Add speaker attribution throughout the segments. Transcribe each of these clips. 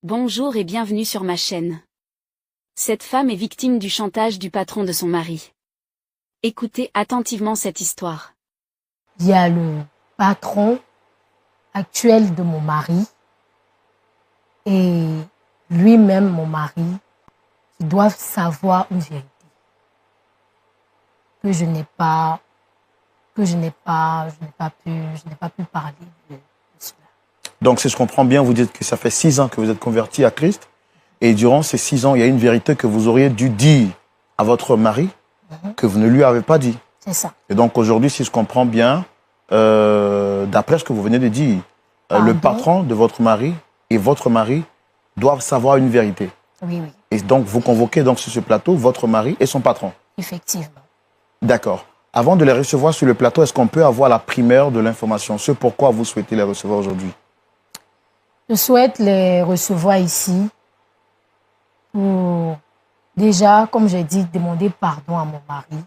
Speaker 1: Bonjour et bienvenue sur ma chaîne. Cette femme est victime du chantage du patron de son mari. Écoutez attentivement cette histoire.
Speaker 2: Il y a le patron actuel de mon mari et lui-même, mon mari, qui doivent savoir une vérité que je n'ai pas pu parler de cela.
Speaker 3: Donc, si je comprends bien, vous dites que ça fait 6 ans que vous êtes converti à Christ. Et durant ces 6 ans, il y a une vérité que vous auriez dû dire à votre mari que vous ne lui avez pas dit.
Speaker 2: C'est ça.
Speaker 3: Et donc, aujourd'hui, si je comprends bien, d'après ce que vous venez de dire, le patron de votre mari et votre mari doivent savoir une vérité.
Speaker 2: Oui, oui.
Speaker 3: Et donc, vous convoquez donc sur ce plateau votre mari et son patron.
Speaker 2: Effectivement.
Speaker 3: D'accord. Avant de les recevoir sur le plateau, est-ce qu'on peut avoir la primeur de l'information, ce pourquoi vous souhaitez les recevoir aujourd'hui?
Speaker 2: Je souhaite les recevoir ici pour déjà, comme j'ai dit, demander pardon à mon mari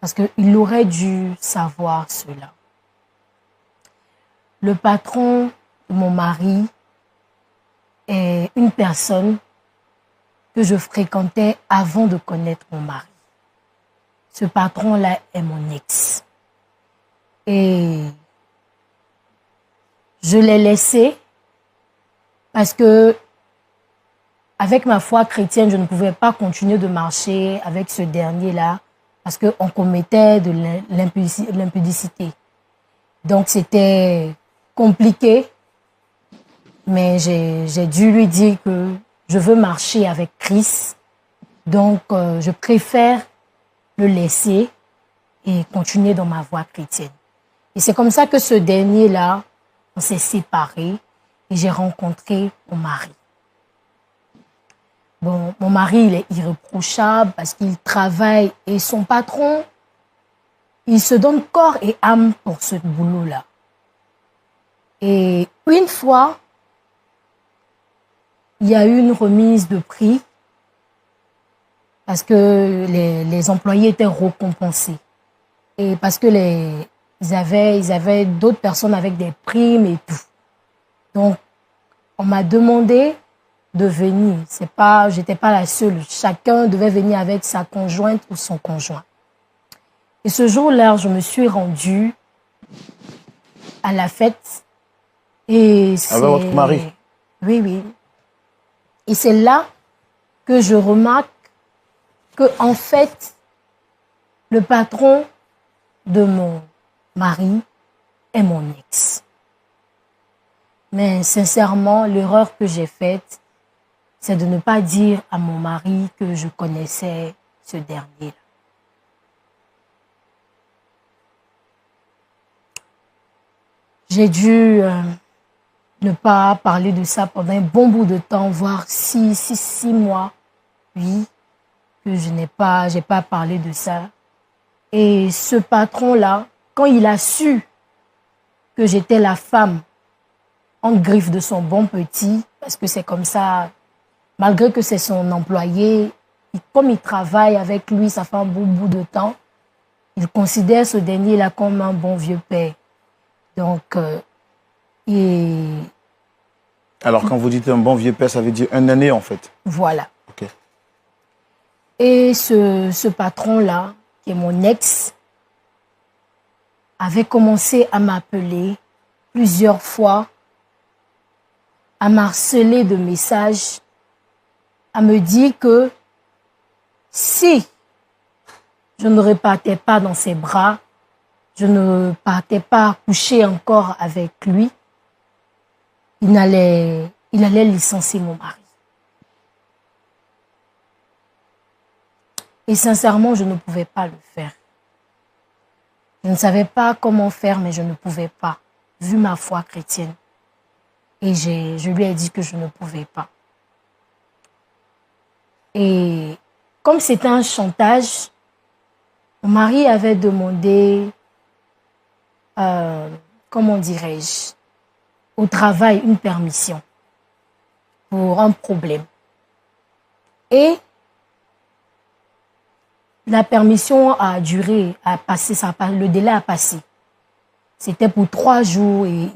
Speaker 2: parce qu'il aurait dû savoir cela. Le patron de mon mari est une personne que je fréquentais avant de connaître mon mari. Ce patron-là est mon ex. Et je l'ai laissé parce que, avec ma foi chrétienne, je ne pouvais pas continuer de marcher avec ce dernier-là parce qu'on commettait de l'impudicité. Donc, c'était compliqué, mais j'ai dû lui dire que je veux marcher avec Christ. Donc, je préfère le laisser et continuer dans ma voie chrétienne. Et c'est comme ça que ce dernier-là, on s'est séparés. Et j'ai rencontré mon mari. Bon, mon mari, il est irréprochable parce qu'il travaille et son patron, il se donne corps et âme pour ce boulot-là. Et une fois, il y a eu une remise de prix parce que les employés étaient récompensés. Et parce que ils avaient d'autres personnes avec des primes et tout. Donc, on m'a demandé de venir. J'étais pas la seule. Chacun devait venir avec sa conjointe ou son conjoint. Et ce jour-là, je me suis rendue à la fête. Et
Speaker 3: avec votre mari?
Speaker 2: Oui, oui. Et c'est là que je remarque que, en fait, le patron de mon mari est mon ex. Mais sincèrement, l'erreur que j'ai faite, c'est de ne pas dire à mon mari que je connaissais ce dernier-là. J'ai dû ne pas parler de ça pendant un bon bout de temps, voire 6 mois, oui, que j'ai pas parlé de ça. Et ce patron-là, quand il a su que j'étais la femme en griffe de son bon petit, parce que c'est comme ça, malgré que c'est son employé, comme il travaille avec lui, ça fait un bon bout de temps, il considère ce dernier-là comme un bon vieux père. Donc,
Speaker 3: Alors, quand vous dites un bon vieux père, ça veut dire un aîné, en fait.
Speaker 2: Voilà.
Speaker 3: Ok.
Speaker 2: Et ce patron-là, qui est mon ex, avait commencé à m'appeler plusieurs fois, à m'harceler de messages, à me dire que si je ne repartais pas dans ses bras, je ne partais pas coucher encore avec lui, il allait licencier mon mari. Et sincèrement, je ne pouvais pas le faire. Je ne savais pas comment faire, mais je ne pouvais pas, vu ma foi chrétienne. Et je lui ai dit que je ne pouvais pas. Et comme c'était un chantage, mon mari avait demandé, comment dirais-je, au travail une permission pour un problème. Et la permission a duré, a passé, le délai a passé. C'était pour 3 jours et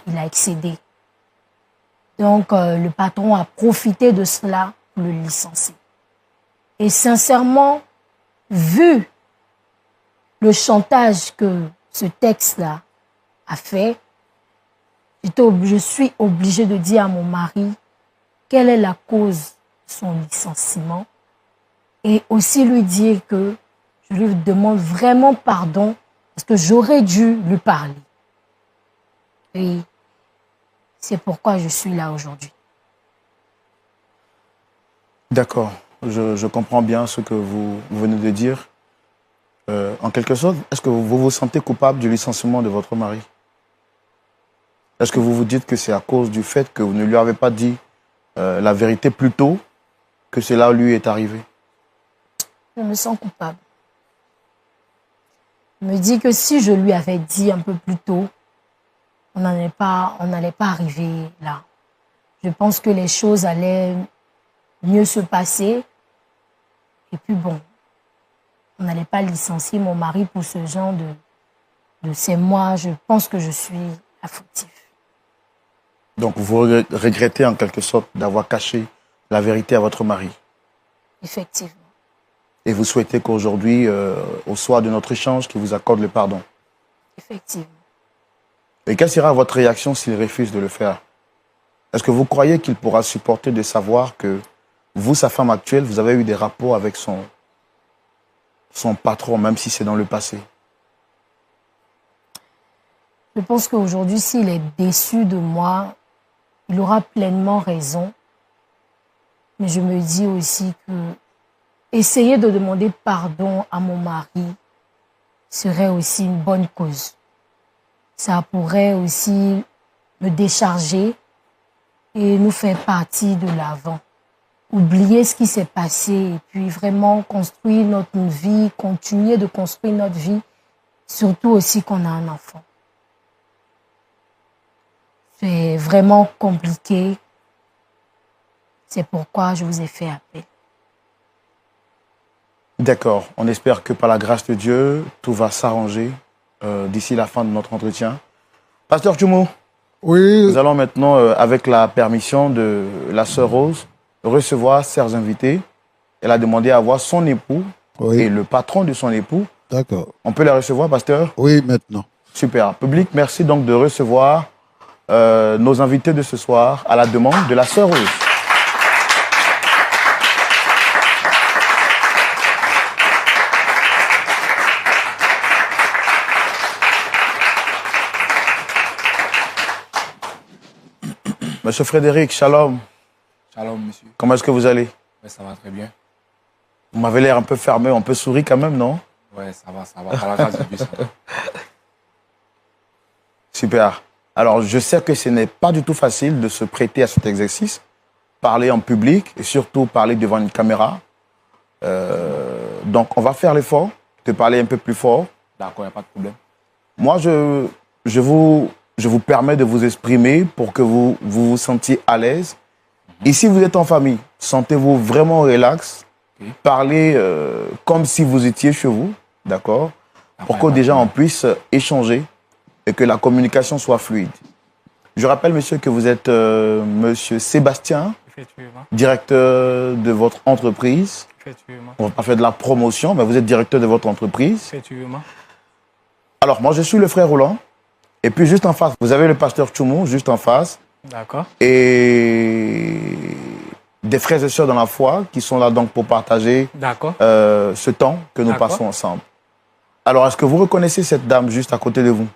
Speaker 2: il a excédé. Donc, le patron a profité de cela pour le licencier. Et sincèrement, vu le chantage que ce texte-là a fait, je suis obligée de dire à mon mari quelle est la cause de son licenciement et aussi lui dire que je lui demande vraiment pardon parce que j'aurais dû lui parler. Et c'est pourquoi je suis là aujourd'hui.
Speaker 3: D'accord, je comprends bien ce que vous venez de dire. En quelque sorte, est-ce que vous vous sentez coupable du licenciement de votre mari? Est-ce que vous vous dites que c'est à cause du fait que vous ne lui avez pas dit la vérité plus tôt que cela lui est arrivé?
Speaker 2: Je me sens coupable. Je me dis que si je lui avais dit un peu plus tôt, on n'allait pas arriver là. Je pense que les choses allaient mieux se passer. Et puis bon, on n'allait pas licencier mon mari pour ce genre de c'est moi. Je pense que je suis la fautive.
Speaker 3: Donc vous regrettez en quelque sorte d'avoir caché la vérité à votre mari.
Speaker 2: Effectivement.
Speaker 3: Et vous souhaitez qu'aujourd'hui, au soir de notre échange, qu'il vous accorde le pardon.
Speaker 2: Effectivement.
Speaker 3: Et quelle sera votre réaction s'il refuse de le faire? Est-ce que vous croyez qu'il pourra supporter de savoir que vous, sa femme actuelle, vous avez eu des rapports avec son patron, même si c'est dans le passé?
Speaker 2: Je pense qu'aujourd'hui, s'il est déçu de moi, il aura pleinement raison. Mais je me dis aussi que essayer de demander pardon à mon mari serait aussi une bonne cause. Ça pourrait aussi me décharger et nous faire partir de l'avant. Oublier ce qui s'est passé et puis vraiment construire notre vie, continuer de construire notre vie, surtout aussi qu'on a un enfant. C'est vraiment compliqué. C'est pourquoi je vous ai fait appel.
Speaker 3: D'accord. On espère que par la grâce de Dieu, tout va s'arranger d'ici la fin de notre entretien. Pasteur Tchoumo,
Speaker 4: oui.
Speaker 3: Nous allons maintenant, avec la permission de la sœur Rose, recevoir ses invités. Elle a demandé à voir son époux et le patron de son époux.
Speaker 4: D'accord.
Speaker 3: On peut les recevoir, pasteur?
Speaker 4: Oui, maintenant.
Speaker 3: Super. Public, merci donc de recevoir nos invités de ce soir à la demande de la sœur Rose. Monsieur Frédéric, shalom.
Speaker 5: Shalom, monsieur.
Speaker 3: Comment est-ce que vous allez?
Speaker 5: Ouais, ça va très bien.
Speaker 3: Vous m'avez l'air un peu fermé, un peu souri quand même, non?
Speaker 5: Ouais, ça va. Par la grâce de Dieu, ça va.
Speaker 3: Super. Alors, je sais que ce n'est pas du tout facile de se prêter à cet exercice, parler en public et surtout parler devant une caméra. Donc, on va faire l'effort de parler un peu plus fort.
Speaker 5: D'accord, il n'y a pas de problème.
Speaker 3: Moi, je vous permets de vous exprimer pour que vous vous sentiez à l'aise. Ici, vous êtes en famille. Sentez-vous vraiment relax. Parlez comme si vous étiez chez vous, d'accord? Pour que déjà on puisse échanger et que la communication soit fluide. Je rappelle, monsieur, que vous êtes monsieur Sébastien, directeur de votre entreprise.
Speaker 6: Effectivement.
Speaker 3: On ne va pas faire de la promotion, mais vous êtes directeur de votre entreprise.
Speaker 6: Effectivement.
Speaker 3: Alors, moi, je suis le frère Roland. Et puis, juste en face, vous avez le pasteur Tchoumo, juste en face.
Speaker 6: D'accord.
Speaker 3: Et des frères et sœurs dans la foi qui sont là donc pour partager ce temps que nous passons ensemble. Alors, est-ce que vous reconnaissez cette dame juste à côté de vous?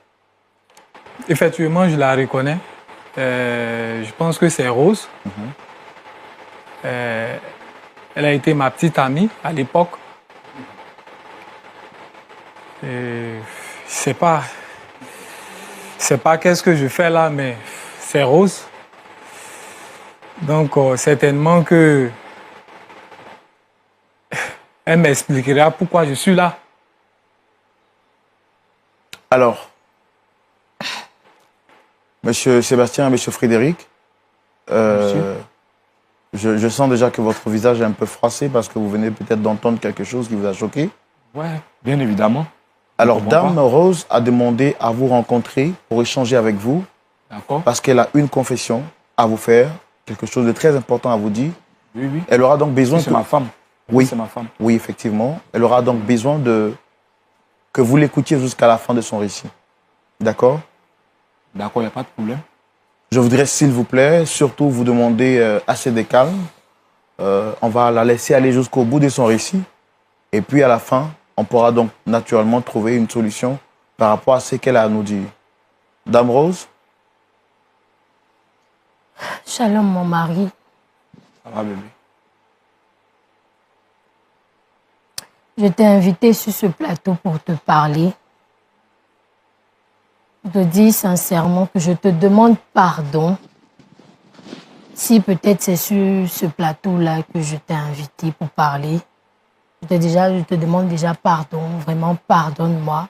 Speaker 6: Effectivement, je la reconnais. Je pense que c'est Rose. Elle a été ma petite amie à l'époque. C'est pas qu'est-ce que je fais là, mais c'est Rose. Donc, certainement que elle m'expliquera pourquoi je suis là.
Speaker 3: Alors, monsieur Sébastien, monsieur Frédéric, je sens déjà que votre visage est un peu froissé parce que vous venez peut-être d'entendre quelque chose qui vous a choqué.
Speaker 5: Ouais, bien évidemment.
Speaker 3: Alors, Dame Rose a demandé à vous rencontrer pour échanger avec vous.
Speaker 5: D'accord.
Speaker 3: Parce qu'elle a une confession à vous faire, quelque chose de très important à vous dire.
Speaker 5: Oui, oui.
Speaker 3: Elle aura donc besoin
Speaker 5: C'est ma femme.
Speaker 3: Oui,
Speaker 5: c'est ma femme.
Speaker 3: oui, effectivement. Elle aura donc besoin que vous l'écoutiez jusqu'à la fin de son récit. D'accord?
Speaker 5: D'accord, il n'y a pas de problème.
Speaker 3: Je voudrais, s'il vous plaît, surtout vous demander assez de calme. On va la laisser aller jusqu'au bout de son récit. Et puis, à la fin, on pourra donc naturellement trouver une solution par rapport à ce qu'elle a à nous dire. Dame Rose?
Speaker 2: Shalom, mon mari.
Speaker 5: Ça va, bébé?
Speaker 2: Je t'ai invité sur ce plateau pour te parler. Je te dis sincèrement que je te demande pardon si peut-être c'est sur ce plateau-là que je t'ai invité pour parler. Je te demande déjà pardon, vraiment pardonne-moi.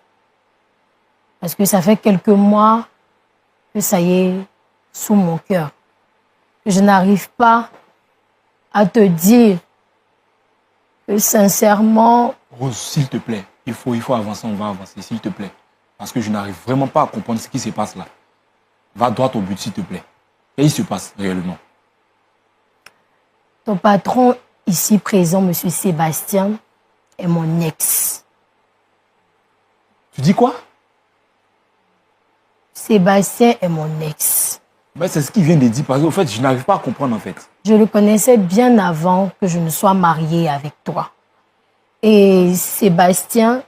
Speaker 2: Parce que ça fait quelques mois que ça y est sous mon cœur. Je n'arrive pas à te dire que sincèrement...
Speaker 5: Rose, s'il te plaît, il faut avancer, on va avancer, s'il te plaît. Parce que je n'arrive vraiment pas à comprendre ce qui se passe là. Va droit au but, s'il te plaît. Qu'est-ce qui se passe réellement?
Speaker 2: Ton patron ici présent, M. Sébastien, est mon ex.
Speaker 5: Tu dis quoi?
Speaker 2: Sébastien est mon ex.
Speaker 5: Ben, c'est ce qu'il vient de dire, parce qu'en fait, je n'arrive pas à comprendre en fait.
Speaker 2: Je le connaissais bien avant que je ne sois mariée avec toi. Et Sébastien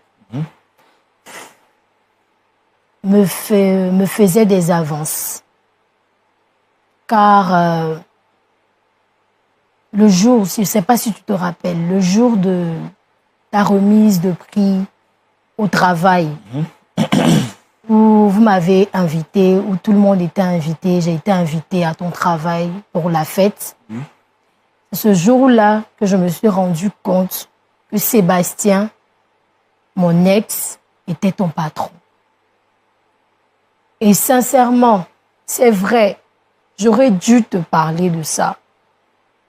Speaker 2: me faisait des avances. Car le jour, je ne sais pas si tu te rappelles, le jour de ta remise de prix au travail, où vous m'avez invité, où tout le monde était invité, j'ai été invitée à ton travail pour la fête. C'est ce jour-là que je me suis rendu compte que Sébastien, mon ex, était ton patron. Et sincèrement, c'est vrai, j'aurais dû te parler de ça.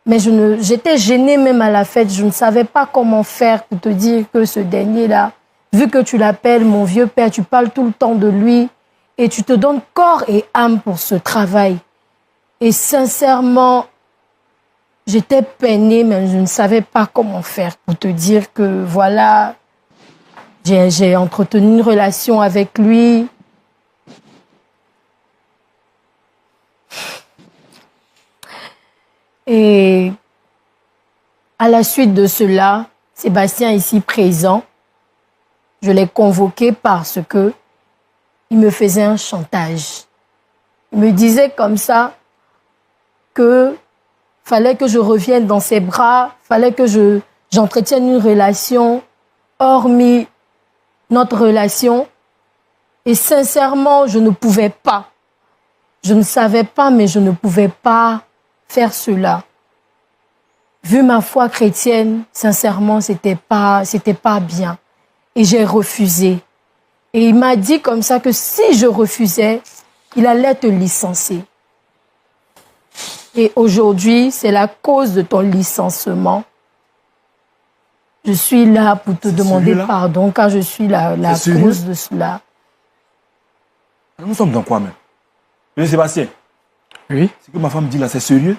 Speaker 2: Mais j'étais gênée même à la fête. Je ne savais pas comment faire pour te dire que ce dernier-là, vu que tu l'appelles mon vieux père, tu parles tout le temps de lui et tu te donnes corps et âme pour ce travail. Et sincèrement, j'étais peinée, mais je ne savais pas comment faire pour te dire que voilà, j'ai entretenu une relation avec lui. Et à la suite de cela, Sébastien ici présent, je l'ai convoqué parce que il me faisait un chantage. Il me disait comme ça que fallait que je revienne dans ses bras, fallait que j'entretienne une relation hormis notre relation. Et sincèrement, je ne pouvais pas. Je ne savais pas, mais je ne pouvais pas faire cela. Vu ma foi chrétienne, sincèrement, c'était pas bien. Et j'ai refusé. Et il m'a dit comme ça que si je refusais, il allait te licencier. Et aujourd'hui, c'est la cause de ton licenciement. Je suis là pour te demander pardon, car je suis la cause de cela.
Speaker 5: Nous sommes dans quoi même? Monsieur Sébastien?
Speaker 6: Oui,
Speaker 5: Ce que ma femme dit là, c'est sérieux?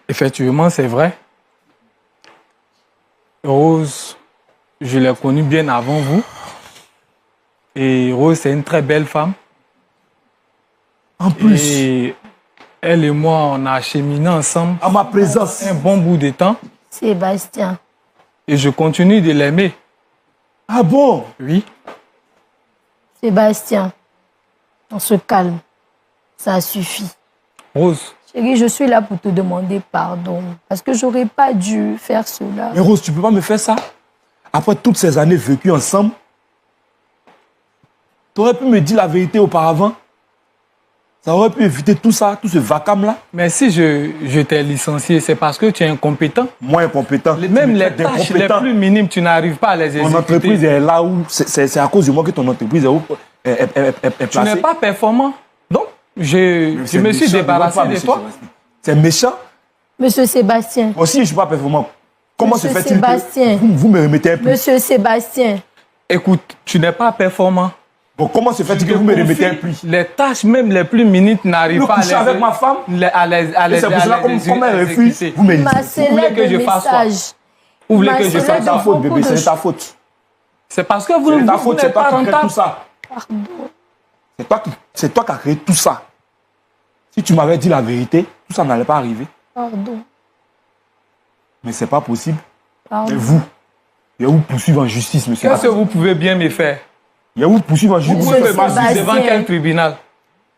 Speaker 6: effectivement, c'est vrai. Rose, je l'ai connue bien avant vous. Et Rose, c'est une très belle femme.
Speaker 5: En plus,
Speaker 6: Et elle et moi, on a cheminé ensemble
Speaker 5: à ma présence.
Speaker 6: un bon bout de temps.
Speaker 2: Sébastien.
Speaker 6: Et je continue de l'aimer.
Speaker 5: Ah bon?
Speaker 6: Oui.
Speaker 2: Sébastien, on se calme. Ça suffit.
Speaker 6: Rose,
Speaker 2: Chérie, je suis là pour te demander pardon. Parce que j'aurais pas dû faire cela.
Speaker 5: Mais Rose, tu peux pas me faire ça? Après toutes ces années vécues ensemble, tu aurais pu me dire la vérité auparavant. Ça aurait pu éviter tout ça, tout ce vacarme-là.
Speaker 6: mais si je t'ai licencié, c'est parce que tu es incompétent.
Speaker 5: Moi, incompétent.
Speaker 6: Même les tâches les plus minimes, tu n'arrives pas à les exécuter.
Speaker 5: Mon entreprise est là où... C'est à cause de moi que ton entreprise est placée.
Speaker 6: Tu n'es pas performant. Donc, je me suis débarrassé de toi.
Speaker 5: C'est méchant.
Speaker 2: Monsieur Sébastien.
Speaker 5: Moi aussi, je ne suis pas performant. Comment
Speaker 2: Monsieur
Speaker 5: se fait-il
Speaker 2: Sébastien.
Speaker 5: que vous me remettez un peu?
Speaker 2: Monsieur Sébastien.
Speaker 6: Écoute, tu n'es pas performant.
Speaker 5: Bon, comment se fait-il que vous me remettez un prix?
Speaker 6: Les tâches même les plus minimes n'arrivent pas à
Speaker 5: coucher avec ma femme?
Speaker 6: C'est
Speaker 5: pour cela, comme elle refuse, vous me
Speaker 2: Ma
Speaker 5: dites.
Speaker 2: célèbre
Speaker 6: que je fasse quoi?
Speaker 2: message.
Speaker 6: Vous voulez
Speaker 2: Ma
Speaker 6: que je
Speaker 2: célèbre
Speaker 6: fasse
Speaker 5: C'est ta
Speaker 6: ça?
Speaker 5: faute, bébé,
Speaker 2: beaucoup de
Speaker 5: c'est ta faute.
Speaker 6: C'est parce que vous
Speaker 5: C'est ta
Speaker 6: vous
Speaker 5: faute,
Speaker 6: n'êtes
Speaker 5: c'est toi
Speaker 6: pas
Speaker 5: qui crée tout
Speaker 6: rentable.
Speaker 5: ça.
Speaker 2: Pardon.
Speaker 5: C'est toi qui as créé tout ça. Si tu m'avais dit la vérité, tout ça n'allait pas arriver.
Speaker 2: Pardon.
Speaker 5: Mais c'est pas possible. Et
Speaker 2: Pardon.
Speaker 5: vous, il y a où poursuivre en justice, monsieur.
Speaker 6: Qu'est-ce que vous pouvez bien me faire?
Speaker 5: Il y a où poursuivre en justice.
Speaker 6: Vous
Speaker 2: Monsieur
Speaker 6: pouvez me poursuivre
Speaker 2: Sébastien.
Speaker 6: devant quel tribunal?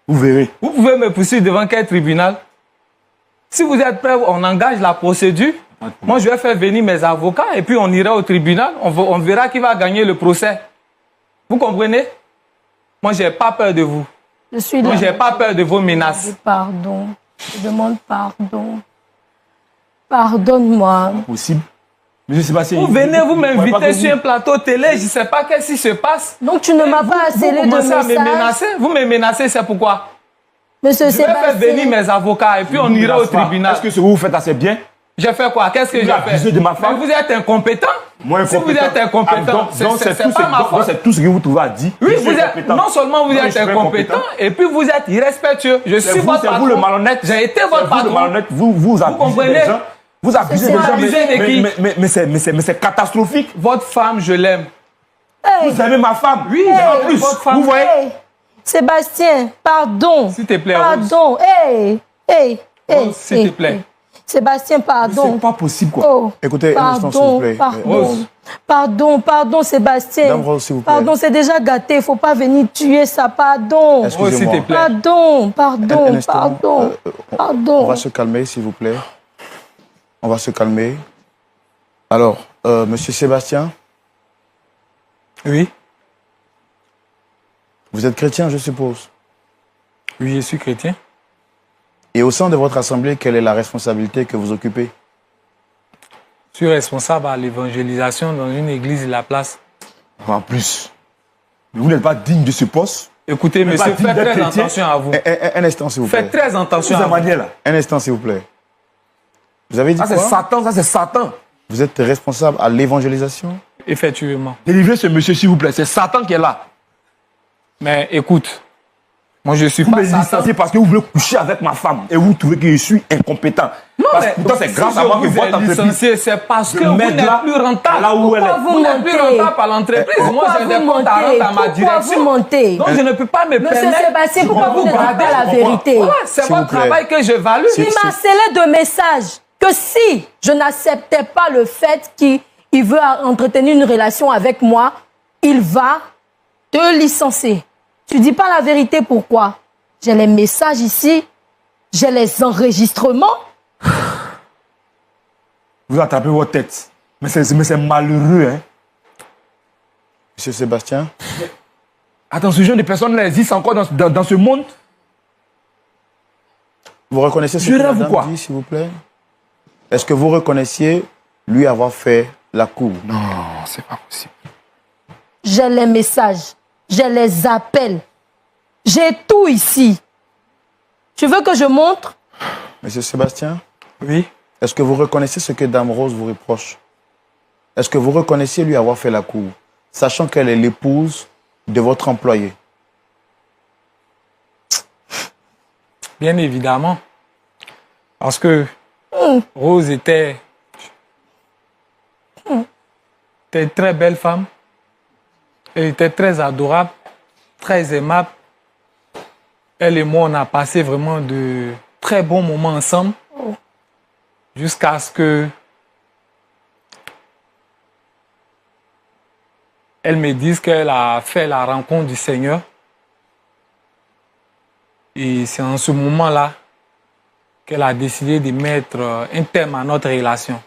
Speaker 5: Vous verrez.
Speaker 6: Vous pouvez me poursuivre devant quel tribunal? Si vous êtes prêts, on engage la procédure. Moi, je vais faire venir mes avocats et puis on ira au tribunal. On verra qui va gagner le procès. Vous comprenez? Moi, j'ai pas peur de vous.
Speaker 2: Je suis
Speaker 6: Moi,
Speaker 2: là.
Speaker 6: j'ai pas peur de vos menaces.
Speaker 2: Pardon. Je demande pardon. Pardonne-moi.
Speaker 5: Possible. Monsieur Sébastien.
Speaker 6: Vous venez, vous
Speaker 5: croyez pas
Speaker 6: m'invitez
Speaker 5: que
Speaker 6: sur un plateau télé, je ne sais pas qu'est-ce qui se passe.
Speaker 2: Donc tu ne m'as
Speaker 6: Vous-
Speaker 2: pas scellé
Speaker 6: Vous
Speaker 2: de
Speaker 6: commencez à me
Speaker 2: message.
Speaker 6: menacer. Vous me menacez, c'est pourquoi?
Speaker 2: Monsieur
Speaker 6: Je vais faire venir
Speaker 2: Sébastien.
Speaker 6: mes avocats et puis on
Speaker 5: vous
Speaker 6: ira au
Speaker 5: menacez pas.
Speaker 6: tribunal.
Speaker 5: Est-ce que ce que vous faites assez bien?
Speaker 6: J'ai fait quoi? Qu'est-ce que
Speaker 5: Vous
Speaker 6: j'ai
Speaker 5: abusez
Speaker 6: fait?
Speaker 5: de ma femme.
Speaker 6: Mais vous êtes incompétent.
Speaker 5: Moi,
Speaker 6: Si vous êtes incompétent,
Speaker 5: donc
Speaker 6: c'est
Speaker 5: tout
Speaker 6: pas ma
Speaker 5: donc
Speaker 6: faute.
Speaker 5: c'est tout ce que vous trouvez à dire.
Speaker 6: Oui,
Speaker 5: Je suis
Speaker 6: vous êtes,
Speaker 5: incompétent.
Speaker 6: non seulement vous
Speaker 5: Non,
Speaker 6: êtes
Speaker 5: je suis
Speaker 6: incompétent, et puis vous êtes irrespectueux. Je suis
Speaker 5: vous,
Speaker 6: votre
Speaker 5: c'est
Speaker 6: patron.
Speaker 5: vous le malhonnête.
Speaker 6: J'ai été
Speaker 5: C'est
Speaker 6: votre
Speaker 5: vous le
Speaker 6: patron.
Speaker 5: malhonnête. Vous abusez
Speaker 6: comprenez?
Speaker 5: des gens. Vous abusez
Speaker 2: C'est
Speaker 5: des gens.
Speaker 6: abusé de qui?
Speaker 5: Mais c'est catastrophique.
Speaker 6: Votre femme, je l'aime.
Speaker 2: Hey,
Speaker 5: Vous aimez ma femme.
Speaker 6: Oui,
Speaker 5: en plus.
Speaker 6: votre femme.
Speaker 5: Vous voyez?
Speaker 2: hey. Sébastien, pardon.
Speaker 6: S'il te plaît, Rose.
Speaker 2: Pardon. Hey, hey, hey.
Speaker 6: Rose, s'il
Speaker 2: hey,
Speaker 6: te plaît.
Speaker 2: hey. Sébastien, pardon.
Speaker 5: C'est pas possible, quoi.
Speaker 2: Oh.
Speaker 3: Écoutez, un instant, s'il vous
Speaker 2: Pardon,
Speaker 3: plaît.
Speaker 2: pardon.
Speaker 6: Rose.
Speaker 2: Pardon, Sébastien.
Speaker 3: Dame Rose, s'il vous plaît.
Speaker 2: Pardon, c'est déjà gâté. Il ne faut pas venir tuer ça. Pardon.
Speaker 3: Est-ce-
Speaker 6: Rose, s'il te
Speaker 3: Excusez-moi.
Speaker 6: plaît.
Speaker 2: Pardon,
Speaker 3: Un instant,
Speaker 2: pardon.
Speaker 3: on
Speaker 2: Pardon.
Speaker 3: va se calmer, s'il vous plaît. On va se calmer. Alors, monsieur Sébastien,
Speaker 6: Oui.
Speaker 3: vous êtes chrétien, je suppose.
Speaker 6: Oui, je suis chrétien.
Speaker 3: Et au sein de votre assemblée, quelle est la responsabilité que vous occupez?
Speaker 6: Je suis responsable à l'évangélisation dans une église de la place.
Speaker 5: En plus. Mais vous n'êtes pas digne de ce poste.
Speaker 6: Écoutez,
Speaker 5: Mais
Speaker 6: monsieur,
Speaker 5: pas digne
Speaker 6: faites
Speaker 5: d'être
Speaker 6: très
Speaker 5: chrétien.
Speaker 6: attention à vous.
Speaker 3: Un instant, s'il vous plaît.
Speaker 6: Faites très attention
Speaker 5: C'est
Speaker 6: à
Speaker 5: la
Speaker 6: vous.
Speaker 5: manière, là.
Speaker 3: Un instant, s'il vous plaît. Vous avez dit
Speaker 5: Ça, c'est
Speaker 3: quoi?
Speaker 5: Satan. Ça, c'est Satan.
Speaker 3: Vous êtes responsable à l'évangélisation?
Speaker 6: Effectivement.
Speaker 5: Délivrez ce monsieur, s'il vous plaît. C'est Satan qui est là.
Speaker 6: Mais écoute, moi je suis
Speaker 5: Vous
Speaker 6: pas
Speaker 5: me
Speaker 6: Satan.
Speaker 5: licenciez parce que vous voulez coucher avec ma femme et vous trouvez que je suis incompétent. Parce que pourtant, c'est
Speaker 6: si
Speaker 5: grâce
Speaker 6: je
Speaker 5: à moi que
Speaker 6: vous ai
Speaker 5: votre entreprise.
Speaker 6: licencié, c'est parce que
Speaker 5: de
Speaker 6: vous
Speaker 5: mettre
Speaker 6: n'êtes
Speaker 5: là-
Speaker 6: plus rentable.
Speaker 5: là où elle est.
Speaker 2: Pourquoi
Speaker 6: Vous n'êtes plus
Speaker 2: montez?
Speaker 6: rentable à l'entreprise. Moi,
Speaker 2: Pourquoi
Speaker 6: j'ai
Speaker 2: vous
Speaker 6: des comptes à
Speaker 2: montez?
Speaker 6: rendre à ma
Speaker 2: Pourquoi
Speaker 6: direction.
Speaker 2: vous montez?
Speaker 6: Donc, je ne peux pas me
Speaker 2: Monsieur
Speaker 6: permettre.
Speaker 2: Sébastien, pourquoi
Speaker 6: de
Speaker 2: vous ne dites
Speaker 6: garder
Speaker 2: pas la
Speaker 6: ce
Speaker 2: vérité?
Speaker 6: Voilà, c'est
Speaker 3: S'il vous
Speaker 6: votre
Speaker 3: plaît.
Speaker 6: travail que j'évalue.
Speaker 3: C'est-
Speaker 2: Il m'a scellé de messages que si je n'acceptais pas le fait qu'il veut entretenir une relation avec moi, il va te licencier. Tu dis pas la vérité, pourquoi? J'ai les messages ici, j'ai les enregistrements.
Speaker 5: Vous attrapez votre tête. Mais c'est malheureux, hein.
Speaker 3: Monsieur Sébastien,
Speaker 5: Attends, ce genre de personnes-là existent encore dans ce monde.
Speaker 3: vous reconnaissez ce
Speaker 5: Je
Speaker 3: que
Speaker 5: rêve
Speaker 3: madame
Speaker 5: ou quoi?
Speaker 3: dit, s'il vous plaît? Est-ce que vous reconnaissiez lui avoir fait la cour?
Speaker 5: Non, c'est pas possible.
Speaker 2: J'ai les messages, j'ai les appels, j'ai tout ici. Tu veux que je montre?
Speaker 3: Monsieur Sébastien,
Speaker 6: Oui.
Speaker 3: est-ce que vous reconnaissez ce que Dame Rose vous reproche? Est-ce que vous reconnaissez lui avoir fait la cour, sachant qu'elle est l'épouse de votre employé?
Speaker 6: Bien évidemment. Parce que Rose était une très belle femme. Elle était très adorable, très aimable. Elle et moi, on a passé vraiment de très bons moments ensemble. Jusqu'à ce que elle me dise qu'elle a fait la rencontre du Seigneur. Et c'est en ce moment-là qu'elle a décidé de mettre un terme à notre relation.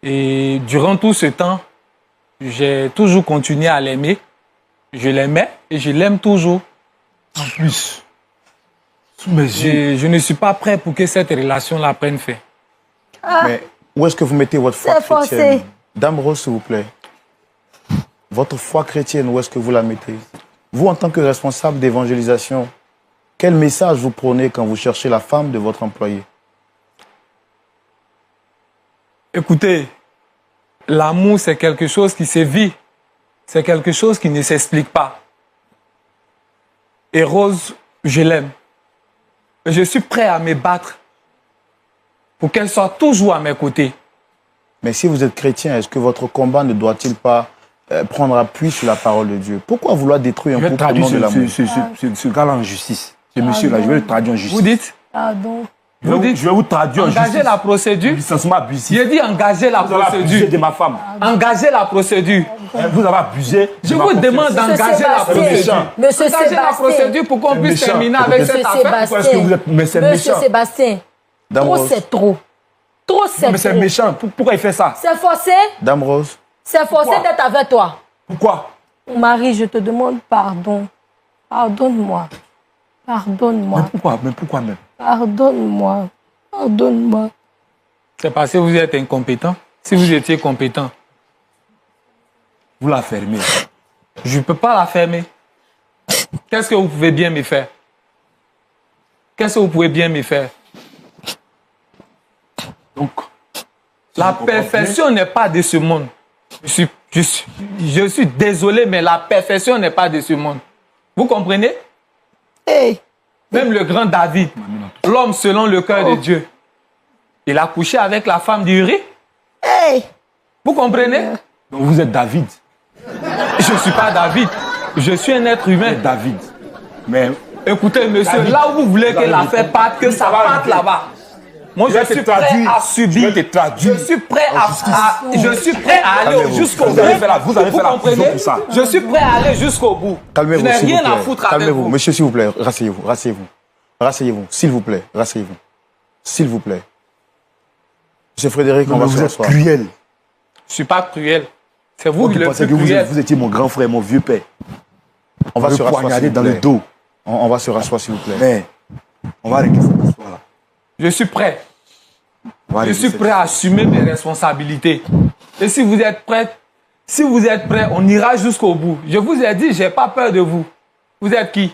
Speaker 6: Et durant tout ce temps, j'ai toujours continué à l'aimer. Je l'aimais et je l'aime toujours.
Speaker 5: En plus, sous mes yeux.
Speaker 6: Je ne suis pas prêt pour que cette relation-là prenne fin.
Speaker 3: Mais où est-ce que vous mettez votre foi
Speaker 2: C'est forcé.
Speaker 3: chrétienne? Dame Rose, s'il vous plaît. Votre foi chrétienne, où est-ce que vous la mettez? Vous, en tant que responsable d'évangélisation, quel message vous prenez quand vous cherchez la femme de votre employé?
Speaker 6: Écoutez, l'amour, c'est quelque chose qui se vit. C'est quelque chose qui ne s'explique pas. Et Rose, je l'aime. Et je suis prêt à me battre pour qu'elle soit toujours à mes côtés.
Speaker 3: Mais si vous êtes chrétien, est-ce que votre combat ne doit-il pas prendre appui sur la parole de Dieu? Pourquoi vouloir détruire un
Speaker 5: Je vais
Speaker 3: couple au
Speaker 5: traduire
Speaker 3: nom de l'amour?
Speaker 5: ce gars-là en justice. Ce monsieur-là, je vais le traduire en justice.
Speaker 6: Vous dites?
Speaker 2: Pardon.
Speaker 5: Je vais vous traduire en justice.
Speaker 6: Engagez la procédure.
Speaker 5: Licenciement abusif.
Speaker 6: J'ai dit engager la
Speaker 5: Vous avez abusé
Speaker 6: procédure.
Speaker 5: de ma femme.
Speaker 6: Engagez la procédure.
Speaker 5: Vous avez abusé.
Speaker 6: Je
Speaker 5: de ma
Speaker 6: vous
Speaker 5: confiance.
Speaker 6: demande d'engager la procédure.
Speaker 2: Monsieur
Speaker 6: Engagez la
Speaker 2: Sébastien.
Speaker 6: procédure pour qu'on puisse
Speaker 5: méchant.
Speaker 6: terminer avec
Speaker 2: Monsieur
Speaker 6: cette affaire.
Speaker 5: Pourquoi est-ce que vous êtes... Mais c'est
Speaker 2: Monsieur
Speaker 5: méchant.
Speaker 2: Sébastien.
Speaker 3: Dame
Speaker 2: Trop,
Speaker 3: Rose.
Speaker 2: c'est trop. Trop, c'est
Speaker 5: Mais c'est
Speaker 2: trop.
Speaker 5: méchant. Pourquoi il fait ça?
Speaker 2: C'est forcé.
Speaker 3: Dame Rose,
Speaker 2: C'est forcé
Speaker 5: Pourquoi?
Speaker 2: d'être avec toi.
Speaker 5: Pourquoi?
Speaker 2: Mon mari, je te demande pardon. Pardonne-moi. Pardonne-moi.
Speaker 5: Mais pourquoi même?
Speaker 2: Pardonne-moi. Pardonne-moi.
Speaker 6: C'est parce que vous êtes incompétent. Si vous étiez compétent,
Speaker 5: Vous la fermez.
Speaker 6: je ne peux pas la fermer. Qu'est-ce que vous pouvez bien me faire? Qu'est-ce que vous pouvez bien me faire?
Speaker 5: Donc,
Speaker 6: La perfection n'est pas de ce monde. Je suis désolé, mais la perfection n'est pas de ce monde. Vous comprenez?
Speaker 2: Hey.
Speaker 6: Même le grand David, l'homme selon le cœur de Dieu, il a couché avec la femme d'Uri.
Speaker 2: Hey.
Speaker 6: Vous comprenez?
Speaker 5: donc vous êtes David.
Speaker 6: Je ne suis pas David. Je suis un être
Speaker 5: Vous
Speaker 6: humain.
Speaker 5: êtes David. Mais
Speaker 6: Écoutez, monsieur,
Speaker 5: David.
Speaker 6: là où vous voulez que
Speaker 5: David.
Speaker 6: l'affaire parte, que ça
Speaker 5: Ça va
Speaker 6: parte
Speaker 5: arriver.
Speaker 6: là-bas. Moi,
Speaker 5: Je
Speaker 6: je
Speaker 5: vais te
Speaker 6: suis prêt
Speaker 5: traduire.
Speaker 6: à subir.
Speaker 5: Je vais te traduire.
Speaker 6: Je suis prêt à aller
Speaker 3: Calmez-vous.
Speaker 6: jusqu'au bout.
Speaker 5: Vous avez fait la prison
Speaker 6: comprenez?
Speaker 5: pour ça.
Speaker 6: Je suis prêt à aller jusqu'au bout. Je
Speaker 3: calmez-vous,
Speaker 6: n'ai
Speaker 3: s'il vous
Speaker 6: rien à
Speaker 3: plaît.
Speaker 6: foutre avec
Speaker 3: Calmez-vous.
Speaker 6: vous.
Speaker 3: Monsieur, s'il vous plaît, rasseyez-vous, rasseyez-vous. Rasseyez-vous, s'il vous plaît, rasseyez-vous. S'il vous plaît. Monsieur Frédéric, on va se
Speaker 5: vous êtes
Speaker 3: rasseoir.
Speaker 5: cruel.
Speaker 6: Je ne suis pas cruel. C'est vous
Speaker 5: Vous
Speaker 6: qui le
Speaker 5: pensez
Speaker 6: plus
Speaker 5: que
Speaker 6: cruel.
Speaker 5: vous étiez mon grand frère, mon vieux père.
Speaker 3: On va
Speaker 5: Vous
Speaker 3: se
Speaker 5: me
Speaker 3: rasseoir,
Speaker 5: poignardez
Speaker 3: s'il vous
Speaker 5: dans le
Speaker 3: plaît.
Speaker 5: dos.
Speaker 3: On va se rasseoir, s'il vous plaît.
Speaker 5: Mais on va régler cette histoire-là.
Speaker 6: Je suis prêt.
Speaker 5: On va
Speaker 6: Je
Speaker 5: régler
Speaker 6: suis
Speaker 5: cette
Speaker 6: prêt à assumer mes responsabilités. Et si vous êtes prêts, on ira jusqu'au bout. Je vous ai dit, j'ai pas peur de vous. Vous êtes qui?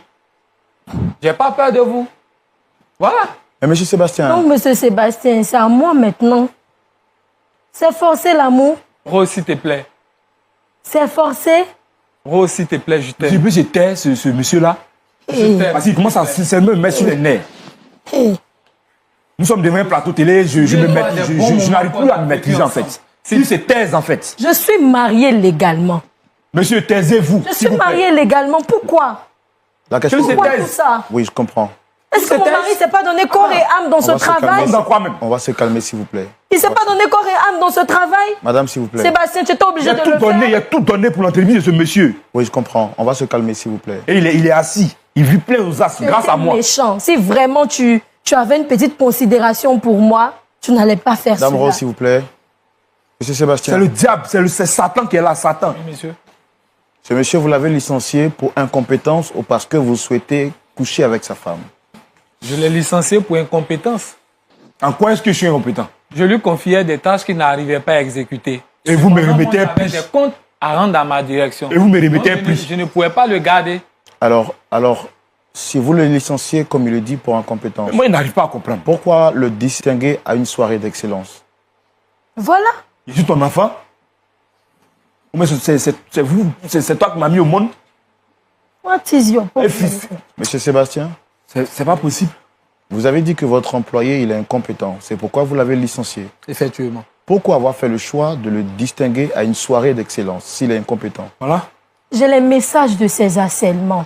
Speaker 6: J'ai pas peur de vous. Voilà.
Speaker 3: Mais monsieur Sébastien,
Speaker 2: Donc, monsieur Sébastien, c'est à moi maintenant. C'est forcé l'amour.
Speaker 6: Rose, s'il te plaît.
Speaker 2: C'est forcé.
Speaker 6: Rose, s'il te plaît, je
Speaker 5: Je
Speaker 6: t'aime.
Speaker 5: peux jeter ce monsieur-là
Speaker 2: Hey.
Speaker 5: parce qu'il commence à se me mettre sur les nerfs.
Speaker 2: Hey.
Speaker 5: Nous sommes devant un plateau télé, je n'arrive plus à me maîtriser en fait. Il se taise en fait.
Speaker 2: Je suis mariée légalement.
Speaker 5: Monsieur, taisez-vous.
Speaker 2: Je
Speaker 5: s'il
Speaker 2: suis
Speaker 5: vous plaît.
Speaker 2: mariée légalement. Pourquoi?
Speaker 3: la question
Speaker 2: Pourquoi
Speaker 3: est...
Speaker 2: tout ça?
Speaker 3: Oui, je comprends.
Speaker 2: Est-ce que mon mari ne s'est pas donné corps et âme dans ce
Speaker 3: va se
Speaker 2: travail?
Speaker 3: calmer.
Speaker 5: Dans quoi même?
Speaker 3: On va se calmer, s'il vous plaît.
Speaker 2: Il ne s'est pas donné corps et âme dans ce travail?
Speaker 3: Madame, s'il vous plaît.
Speaker 2: Sébastien, tu étais obligé
Speaker 5: Il
Speaker 2: de
Speaker 5: a tout
Speaker 2: le
Speaker 5: donné, il
Speaker 2: faire.
Speaker 5: a tout donné pour l'entrevue de ce monsieur.
Speaker 3: Oui, je comprends. On va se calmer, s'il vous plaît.
Speaker 5: Et il est assis. Il vit plein aux as grâce à moi.
Speaker 2: Méchant. Si vraiment tu avais une petite considération pour moi, tu n'allais pas faire
Speaker 3: Dame
Speaker 2: cela.
Speaker 3: Rose, s'il vous plaît. Monsieur Sébastien,
Speaker 5: C'est le diable, c'est Satan qui est là, Satan.
Speaker 6: Oui, monsieur.
Speaker 3: ce monsieur, vous l'avez licencié pour incompétence ou parce que vous souhaitez coucher avec sa femme?
Speaker 6: Je l'ai licencié pour incompétence.
Speaker 5: En quoi est-ce que je suis incompétent?
Speaker 6: Je lui confiais des tâches qu'il n'arrivait pas à exécuter.
Speaker 5: Et vous me
Speaker 6: Cependant,
Speaker 5: remettez
Speaker 6: moi,
Speaker 5: un
Speaker 6: j'avais
Speaker 5: plus.
Speaker 6: des comptes à rendre à ma direction.
Speaker 5: Et vous me remettez
Speaker 6: Donc,
Speaker 5: un plus.
Speaker 6: je ne pouvais pas le garder.
Speaker 3: Alors, si vous le licenciez, comme il le dit, pour incompétence,
Speaker 5: Moi, il n'arrive pas à comprendre.
Speaker 3: pourquoi le distinguer à une soirée d'excellence?
Speaker 2: Voilà.
Speaker 5: Je suis ton enfant. Mais c'est vous, c'est toi qui m'as mis au monde.
Speaker 2: What is your
Speaker 5: Et
Speaker 2: problem?
Speaker 5: fils,
Speaker 3: Monsieur Sébastien,
Speaker 5: c'est pas possible.
Speaker 3: vous avez dit que votre employé, il est incompétent. C'est pourquoi vous l'avez licencié.
Speaker 6: Effectivement.
Speaker 3: Pourquoi avoir fait le choix de le distinguer à une soirée d'excellence s'il est incompétent?
Speaker 5: Voilà.
Speaker 2: J'ai les messages de ces harcèlements.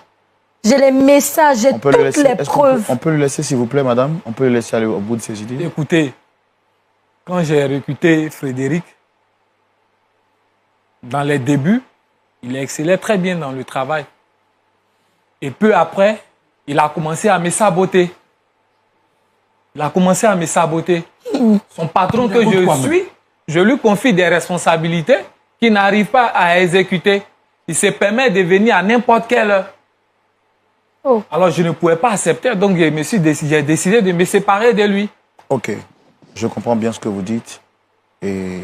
Speaker 2: J'ai les messages, j'ai
Speaker 3: On peut le
Speaker 2: toutes
Speaker 3: laisser.
Speaker 2: les
Speaker 3: Est-ce qu'on peut-
Speaker 2: preuves.
Speaker 3: on peut le laisser, s'il vous plaît, madame? On peut le laisser aller au bout de ses idées?
Speaker 6: Écoutez, quand j'ai recruté Frédéric, dans les débuts, il excellait très bien dans le travail. Et peu après, il a commencé à me saboter. Il a commencé à me saboter. Son patron que je suis, je lui confie des responsabilités qu'il n'arrive pas à exécuter. Il se permet de venir à n'importe quelle heure.
Speaker 2: Oh.
Speaker 6: Alors je ne pouvais pas accepter, donc j'ai décidé de me séparer de lui.
Speaker 3: Ok, je comprends bien ce que vous dites. Et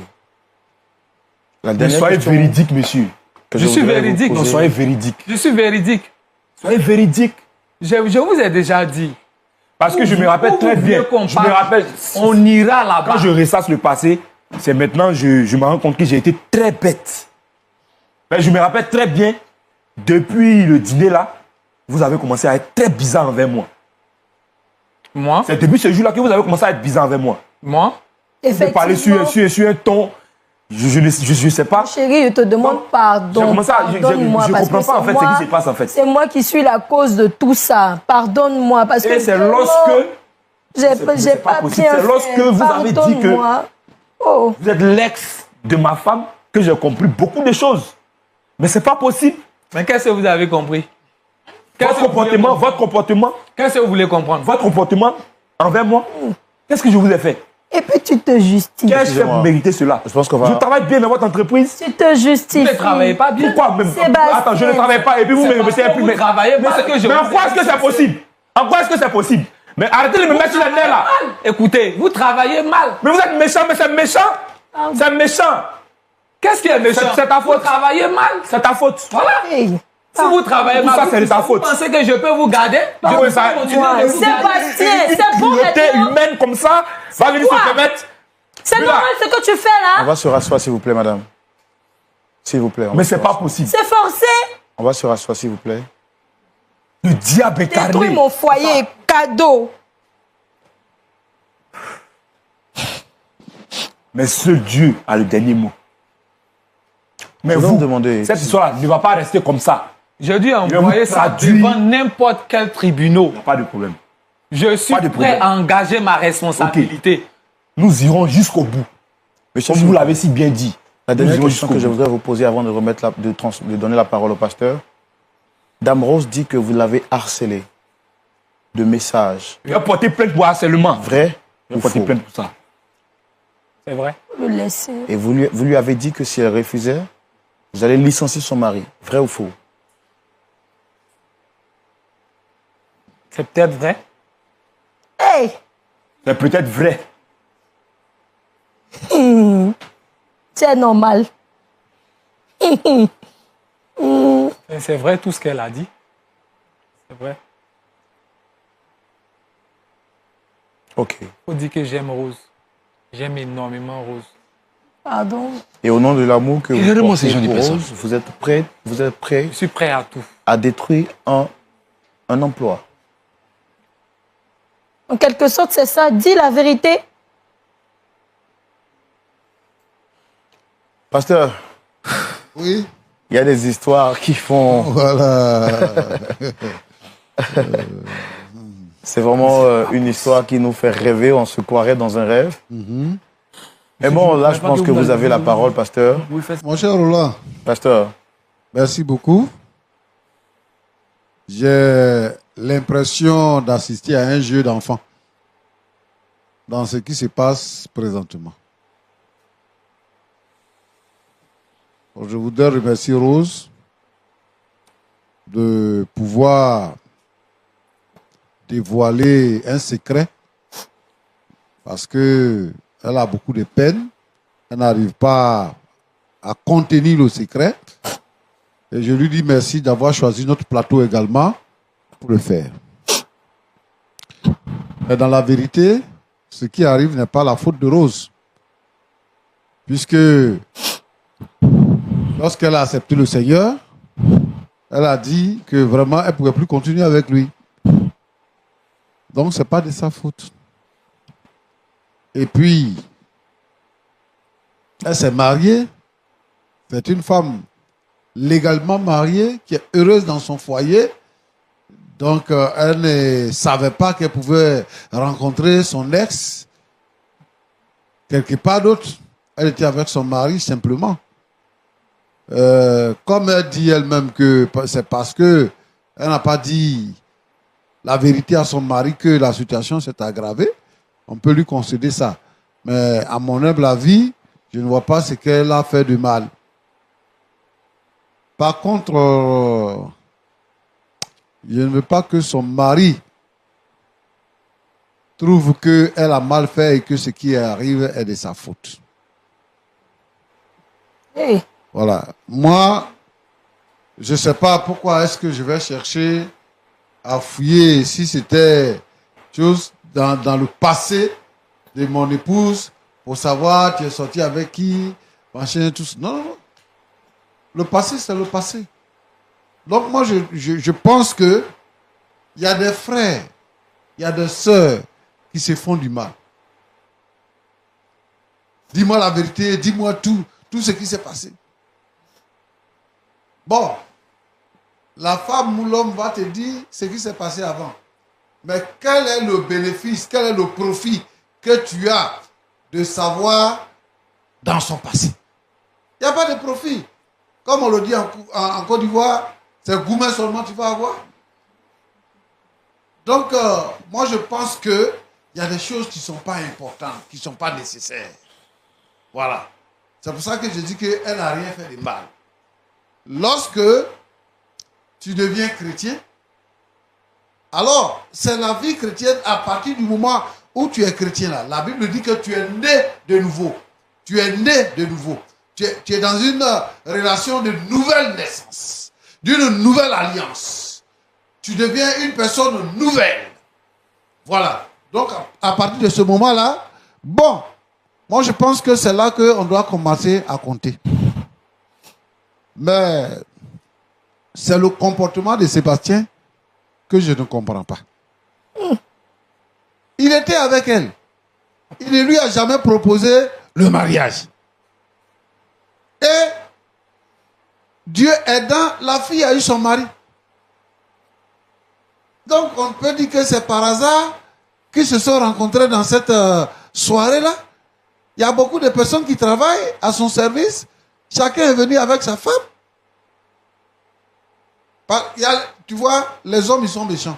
Speaker 3: la
Speaker 5: Mais
Speaker 3: dernière
Speaker 5: soyez
Speaker 3: question
Speaker 5: véridique, monsieur.
Speaker 3: que
Speaker 6: Je suis
Speaker 3: voudrais vous
Speaker 6: véridique,
Speaker 5: Non,
Speaker 3: poser-
Speaker 5: soyez véridique.
Speaker 6: Je suis véridique.
Speaker 5: Soyez véridique.
Speaker 6: Je vous ai déjà dit.
Speaker 5: Parce que je me rappelle très bien. Je me rappelle.
Speaker 6: On ira là-bas.
Speaker 5: Quand je ressasse le passé, c'est maintenant je me rends compte que j'ai été très bête. Mais je me rappelle très bien, depuis le dîner là, vous avez commencé à être très bizarre envers moi.
Speaker 6: Moi?
Speaker 5: C'est depuis ce jour-là que vous avez commencé à être bizarre envers moi.
Speaker 6: Moi?
Speaker 5: Vous pouvez parler sur un ton, je sais pas.
Speaker 2: Chérie, je te demande pardon. Pardonne-moi,
Speaker 5: Je
Speaker 2: parce
Speaker 5: comprends
Speaker 2: que
Speaker 5: pas en fait
Speaker 2: c'est
Speaker 5: ce
Speaker 2: moi-
Speaker 5: qui se passe en fait.
Speaker 2: C'est moi qui suis la cause de tout ça. Pardonne-moi, parce que
Speaker 5: Et c'est
Speaker 2: vraiment,
Speaker 5: lorsque
Speaker 2: j'ai
Speaker 5: pas
Speaker 2: pas
Speaker 5: possible.
Speaker 2: bien
Speaker 5: C'est lorsque
Speaker 2: fait.
Speaker 5: vous avez dit que-
Speaker 2: Pardonne-moi. Oh,
Speaker 5: vous êtes l'ex de ma femme que j'ai compris beaucoup de choses. Mais c'est pas possible.
Speaker 6: Mais qu'est-ce que vous avez compris?
Speaker 5: Votre comportement
Speaker 6: Qu'est-ce que vous voulez comprendre?
Speaker 5: votre comportement envers moi, qu'est-ce que je vous ai fait?
Speaker 2: et puis tu te justifies.
Speaker 5: Qu'est-ce que j'ai fait pour mériter cela?
Speaker 3: Je pense qu'on va-
Speaker 5: Je travaille bien dans votre entreprise.
Speaker 2: Tu te justifies.
Speaker 6: Vous ne travaillez pas bien.
Speaker 5: Pourquoi même?
Speaker 2: Sébastien.
Speaker 5: Attends, je ne travaille pas et puis vous me remettez un plus.
Speaker 6: Vous travaillez
Speaker 5: Mais
Speaker 6: parce que je
Speaker 5: mais en
Speaker 6: vous
Speaker 5: quoi
Speaker 6: ai
Speaker 5: est-ce que c'est possible? En quoi est-ce que c'est possible? Mais arrêtez de me mettre sur les nerfs là.
Speaker 6: Écoutez, vous travaillez mal.
Speaker 5: Mais vous êtes méchant, mais c'est méchant. C'est méchant.
Speaker 6: Qu'est-ce qui est méchant?
Speaker 5: C'est ta faute.
Speaker 6: Vous travaillez mal.
Speaker 5: C'est ta faute.
Speaker 6: Voilà.
Speaker 2: Hey.
Speaker 6: Si vous travaillez
Speaker 5: Tout
Speaker 6: mal,
Speaker 5: ça, c'est de ta
Speaker 6: vous
Speaker 5: faute.
Speaker 6: pensez que je peux vous garder? Je
Speaker 5: Oui,
Speaker 6: peux
Speaker 5: ça-
Speaker 6: continuer de vous garder.
Speaker 2: Sébastien,
Speaker 5: Une
Speaker 2: c'est bon
Speaker 5: cruauté
Speaker 2: maintenant.
Speaker 5: humaine comme ça va venir
Speaker 2: Quoi?
Speaker 5: se permettre.
Speaker 2: C'est
Speaker 5: Là.
Speaker 2: normal ce que tu fais
Speaker 3: On
Speaker 2: là.
Speaker 3: va se rasseoir, s'il vous plaît, madame. S'il vous plaît. on
Speaker 5: Mais
Speaker 3: va
Speaker 5: c'est
Speaker 3: se
Speaker 5: pas
Speaker 3: rasseoir.
Speaker 5: possible.
Speaker 2: C'est forcé.
Speaker 3: On va se rasseoir, s'il vous plaît.
Speaker 5: Le diable
Speaker 2: Détruis
Speaker 5: incarné.
Speaker 2: mon foyer, cadeau.
Speaker 5: Mais seul Dieu a le dernier mot. Mais
Speaker 3: Je vais
Speaker 5: vous,
Speaker 3: vous demander-
Speaker 5: cette histoire ne va pas rester comme ça.
Speaker 6: Je dis
Speaker 5: vais
Speaker 6: envoyer
Speaker 5: vous
Speaker 6: ça
Speaker 5: traduire.
Speaker 6: devant n'importe quel tribunal.
Speaker 5: Pas de problème.
Speaker 6: Je suis
Speaker 5: Pas de
Speaker 6: prêt
Speaker 5: problème.
Speaker 6: à engager ma responsabilité.
Speaker 5: Nous irons jusqu'au bout.
Speaker 3: Monsieur
Speaker 5: Comme vous l'avez si bien dit.
Speaker 3: La dernière
Speaker 5: Nous irons
Speaker 3: question que je
Speaker 5: jusqu'au bout.
Speaker 3: voudrais vous poser avant de, de donner la parole au pasteur. Dame Rose dit que vous l'avez harcelé de messages.
Speaker 5: Il a porté plainte pour harcèlement.
Speaker 3: Vrai
Speaker 5: Il a
Speaker 3: ou
Speaker 5: porté
Speaker 3: faux?
Speaker 5: plainte pour ça.
Speaker 6: C'est vrai.
Speaker 2: Le laisser.
Speaker 3: Et vous lui avez dit que si elle refusait, vous allez licencier son mari. Vrai ou faux?
Speaker 6: C'est peut-être vrai.
Speaker 2: Hey,
Speaker 5: C'est peut-être vrai.
Speaker 2: c'est normal.
Speaker 6: C'est vrai tout ce qu'elle a dit. C'est vrai.
Speaker 3: Ok.
Speaker 6: Il faut dire que j'aime Rose. J'aime énormément Rose.
Speaker 2: Pardon.
Speaker 3: Et au nom de l'amour que
Speaker 5: Et
Speaker 3: vous
Speaker 5: réellement,
Speaker 3: portez
Speaker 5: ces gens, ils
Speaker 3: pour
Speaker 5: pensent ça.
Speaker 3: Rose, vous êtes prêt
Speaker 6: Je suis prêt à tout.
Speaker 3: à détruire un emploi.
Speaker 2: En quelque sorte, c'est ça. Dis la vérité.
Speaker 3: Pasteur,
Speaker 4: Oui,
Speaker 3: il y a des histoires qui font...
Speaker 4: voilà.
Speaker 3: C'est vraiment une histoire qui nous fait rêver. On se croirait dans un rêve. Mais bon, là, je pense que vous avez la parole, pasteur.
Speaker 4: Mon cher Roland,
Speaker 3: Pasteur,
Speaker 4: merci beaucoup. J'ai l'impression d'assister à un jeu d'enfant dans ce qui se passe présentement. Je voudrais remercier Rose de pouvoir dévoiler un secret parce que elle a beaucoup de peine. Elle n'arrive pas à contenir le secret. Et je lui dis merci d'avoir choisi notre plateau également pour le faire. Mais dans la vérité, ce qui arrive n'est pas la faute de Rose. Puisque lorsqu'elle a accepté le Seigneur, elle a dit que vraiment elle ne pouvait plus continuer avec lui. Donc ce n'est pas de sa faute. Et puis, elle s'est mariée. C'est une femme légalement mariée qui est heureuse dans son foyer. Donc, elle ne savait pas qu'elle pouvait rencontrer son ex quelque part d'autre. Elle était avec son mari simplement. Comme elle dit elle-même que c'est parce que elle n'a pas dit la vérité à son mari que la situation s'est aggravée, on peut lui concéder ça. Mais à mon humble avis, je ne vois pas ce qu'elle a fait de mal. Par contre, je ne veux pas que son mari trouve qu'elle a mal fait et que ce qui arrive est de sa faute.
Speaker 2: Hey,
Speaker 4: Voilà. Moi, je ne sais pas pourquoi est-ce que je vais chercher à fouiller si c'était chose dans le passé de mon épouse pour savoir tu es sorti avec qui, machin, tout ça. Non, non, non. Le passé, c'est le passé. Donc moi, je pense que il y a des frères, il y a des sœurs qui se font du mal. Dis-moi la vérité, dis-moi tout ce qui s'est passé. Bon, la femme ou l'homme va te dire ce qui s'est passé avant. Mais quel est le bénéfice, quel est le profit que tu as de savoir dans son passé? Il n'y a pas de profit. Comme on le dit en Côte d'Ivoire, c'est gourmet seulement tu vas avoir. Donc, moi je pense qu'il y a des choses qui ne sont pas importantes, qui ne sont pas nécessaires. Voilà. C'est pour ça que je dis qu'elle n'a rien fait de mal. Lorsque tu deviens chrétien, alors c'est la vie chrétienne à partir du moment où tu es chrétien là. La Bible dit que tu es né de nouveau. Tu es né de nouveau. Tu es dans une relation de nouvelle naissance, d'une nouvelle alliance. Tu deviens une personne nouvelle. Voilà. Donc à partir de ce moment-là, bon, moi je pense que c'est là qu'on doit commencer à compter. Mais c'est le comportement de Sébastien que je ne comprends pas. Il était avec elle. Il ne lui a jamais proposé le mariage. Et Dieu aidant, la fille a eu son mari. Donc on peut dire que c'est par hasard qu'ils se sont rencontrés dans cette soirée-là. Il y a beaucoup de personnes qui travaillent à son service. Chacun est venu avec sa femme. Tu vois, les hommes, ils sont méchants.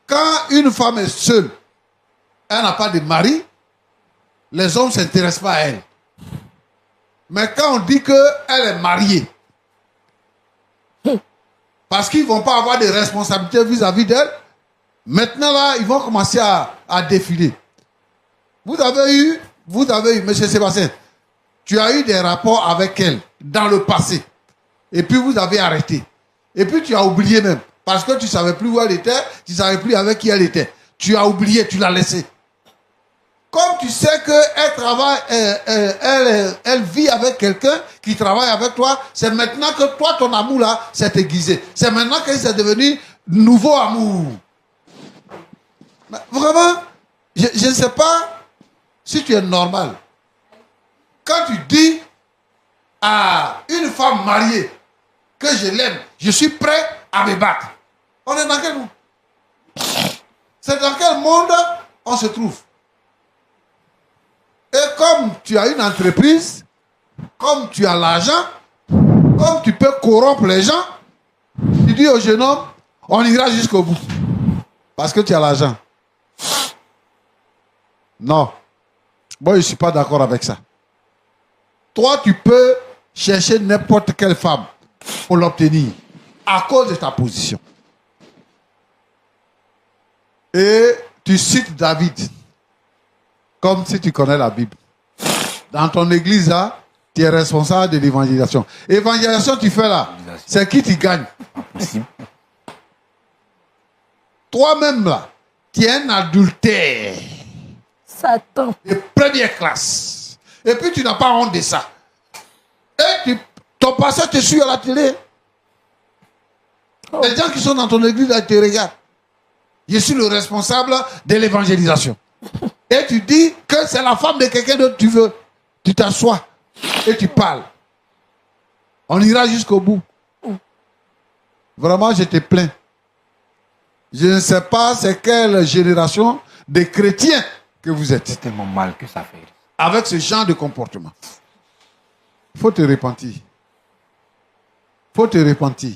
Speaker 4: Quand une femme est seule, elle n'a pas de mari, les hommes ne s'intéressent pas à elle. Mais quand on dit qu'elle est mariée, parce qu'ils ne vont pas avoir de responsabilités vis-à-vis d'elle, maintenant là, ils vont commencer à défiler. Vous avez eu, M. Sébastien, tu as eu des rapports avec elle dans le passé. Et puis vous avez arrêté. Et puis tu as oublié même. Parce que tu ne savais plus où elle était, tu ne savais plus avec qui elle était. Tu as oublié, tu l'as laissée. Comme tu sais qu'elle travaille, elle vit avec quelqu'un qui travaille avec toi, c'est maintenant que toi, ton amour là, s'est aiguisé. C'est maintenant que c'est devenu nouveau amour. Mais vraiment, je ne sais pas si tu es normal. Quand tu dis à une femme mariée que je l'aime, je suis prêt à me battre. On est dans quel monde? C'est dans quel monde on se trouve? Et comme tu as une entreprise, comme tu as l'argent, comme tu peux corrompre les gens, tu dis au jeune homme, on ira jusqu'au bout. Parce que tu as l'argent. Non. Moi, je ne suis pas d'accord avec ça. Toi, tu peux chercher n'importe quelle femme pour l'obtenir à cause de ta position. Et tu cites David comme si tu connais la Bible. Dans ton église, là, tu es responsable de l'évangélisation. Évangélisation, tu fais là, c'est qui tu gagnes? Toi-même, là, tu es un adultère.
Speaker 2: Satan.
Speaker 4: De première classe. Et puis, tu n'as pas honte de ça. Et ton pasteur te suit à la télé. Les gens qui sont dans ton église, là, te regardent. Je suis le responsable de l'évangélisation. Et tu dis que c'est la femme de quelqu'un d'autre que tu veux. Tu t'assois et tu parles. On ira jusqu'au bout. Vraiment, je te plains. Je ne sais pas c'est quelle génération de chrétiens que vous êtes.
Speaker 5: C'est tellement mal que ça fait.
Speaker 4: Avec ce genre de comportement. Il faut te repentir. Il faut te repentir.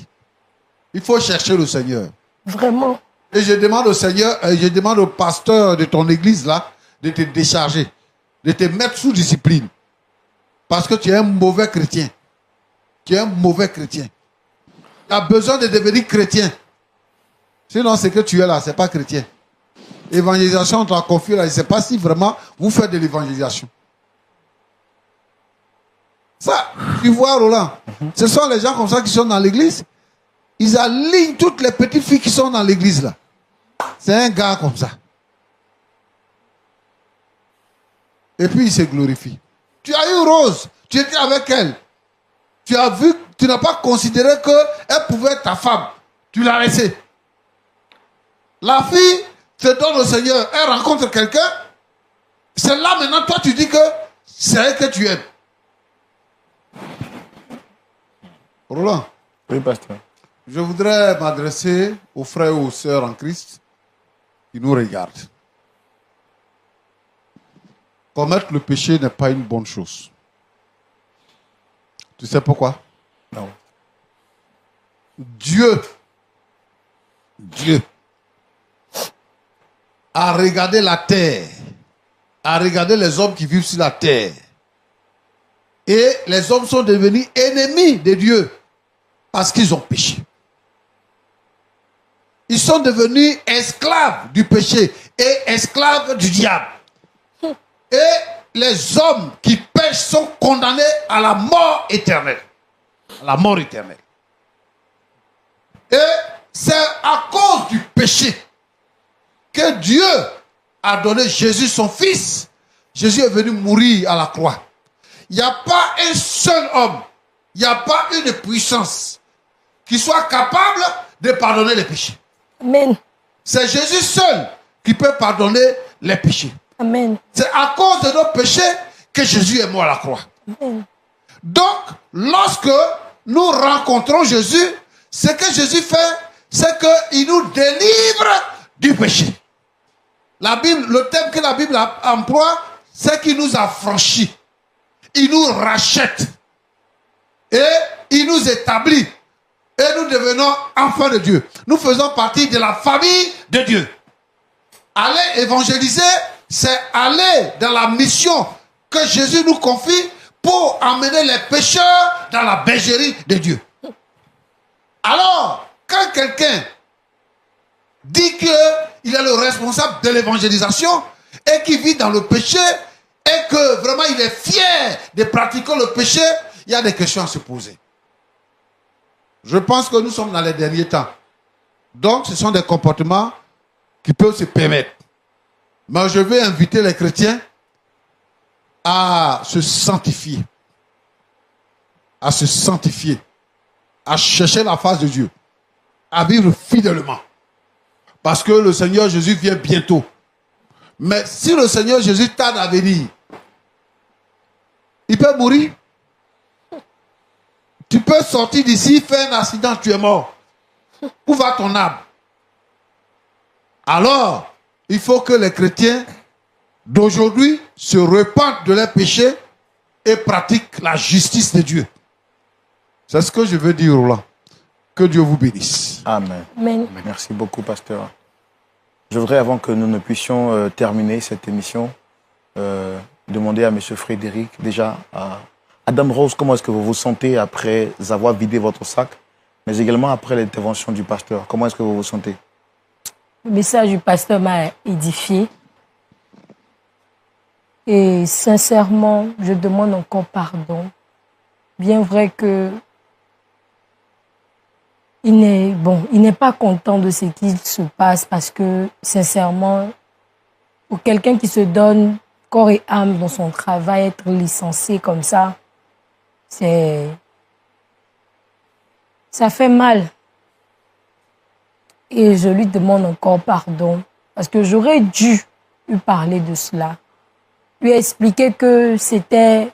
Speaker 4: Il faut chercher le Seigneur.
Speaker 2: Vraiment.
Speaker 4: Et je demande au Seigneur, je demande au pasteur de ton église là, de te décharger, de te mettre sous discipline. Parce que tu es un mauvais chrétien. Tu es un mauvais chrétien. Tu as besoin de devenir chrétien. Sinon, ce que tu es là, ce n'est pas chrétien. Évangélisation, on t'a confié là, je ne sais pas si vraiment vous faites de l'évangélisation. Ça, tu vois, Roland, ce sont les gens comme ça qui sont dans l'église. Ils alignent toutes les petites filles qui sont dans l'église là. C'est un gars comme ça. Et puis il se glorifie. Tu as eu Rose, tu étais avec elle. Tu as vu tu n'as pas considéré qu'elle pouvait être ta femme. Tu l'as laissée. La fille te donne au Seigneur, elle rencontre quelqu'un. C'est là maintenant, toi tu dis que c'est elle que tu aimes. Roland.
Speaker 3: Oui, pasteur.
Speaker 4: Je voudrais m'adresser aux frères et aux sœurs en Christ qui nous regardent. Commettre le péché n'est pas une bonne chose. Tu sais pourquoi?
Speaker 3: Non.
Speaker 4: Dieu a regardé la terre, a regardé les hommes qui vivent sur la terre. Et les hommes sont devenus ennemis de Dieu parce qu'ils ont péché. Ils sont devenus esclaves du péché et esclaves du diable. Et les hommes qui pêchent sont condamnés à la mort éternelle. À la mort éternelle. Et c'est à cause du péché que Dieu a donné Jésus son fils. Jésus est venu mourir à la croix. Il n'y a pas un seul homme, il n'y a pas une puissance qui soit capable de pardonner les péchés.
Speaker 2: Amen.
Speaker 4: C'est Jésus seul qui peut pardonner les péchés.
Speaker 2: Amen.
Speaker 4: C'est à cause de nos péchés que Jésus est mort à la croix.
Speaker 2: Amen.
Speaker 4: Donc, lorsque nous rencontrons Jésus, ce que Jésus fait, c'est qu'il nous délivre du péché. La Bible, le thème que la Bible emploie, c'est qu'il nous a franchis. Il nous rachète. Et il nous établit. Et nous devenons enfants de Dieu. Nous faisons partie de la famille de Dieu. Aller évangéliser, c'est aller dans la mission que Jésus nous confie pour emmener les pécheurs dans la bergerie de Dieu. Alors, quand quelqu'un dit qu'il est le responsable de l'évangélisation et qu'il vit dans le péché et que vraiment il est fier de pratiquer le péché, il y a des questions à se poser. Je pense que nous sommes dans les derniers temps. Donc, ce sont des comportements qui peuvent se permettre. Mais je vais inviter les chrétiens à se sanctifier. À se sanctifier. À chercher la face de Dieu. À vivre fidèlement. Parce que le Seigneur Jésus vient bientôt. Mais si le Seigneur Jésus tarde à venir, il peut mourir. Tu peux sortir d'ici, faire un accident, tu es mort. Où va ton âme? Alors, il faut que les chrétiens d'aujourd'hui se repentent de leurs péchés et pratiquent la justice de Dieu. C'est ce que je veux dire, Roland. Que Dieu vous bénisse.
Speaker 3: Amen.
Speaker 2: Amen.
Speaker 3: Merci beaucoup, pasteur. Je voudrais, avant que nous ne puissions terminer cette émission, demander à M. Frédéric, déjà à Adam Rose, comment est-ce que vous vous sentez après avoir vidé votre sac, mais également après l'intervention du pasteur? Comment est-ce que vous vous sentez?
Speaker 2: Le message du pasteur m'a édifié. Et sincèrement, je demande encore pardon. Bien vrai que il n'est pas content de ce qui se passe parce que, sincèrement, pour quelqu'un qui se donne corps et âme dans son travail, être licencié comme ça fait mal. Et je lui demande encore pardon parce que j'aurais dû lui parler de cela, lui expliquer que c'était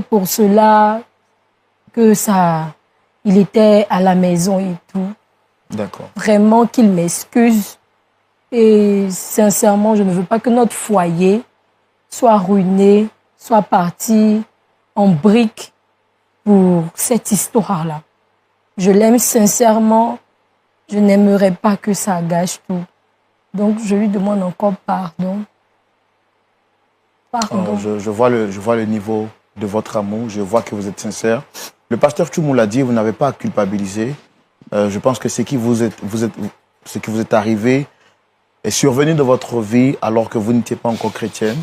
Speaker 2: pour cela que il était à la maison et tout.
Speaker 3: D'accord.
Speaker 2: Vraiment qu'il m'excuse. Et sincèrement, je ne veux pas que notre foyer soit ruiné, soit parti en briques pour cette histoire-là. Je l'aime sincèrement. Je n'aimerais pas que ça gâche tout. Donc, je lui demande encore pardon. Pardon.
Speaker 3: Je vois le niveau de votre amour. Je vois que vous êtes sincère. Le pasteur Tchoumou l'a dit, vous n'avez pas à culpabiliser. Je pense que ce qui vous est arrivé est survenu de votre vie alors que vous n'étiez pas encore chrétienne.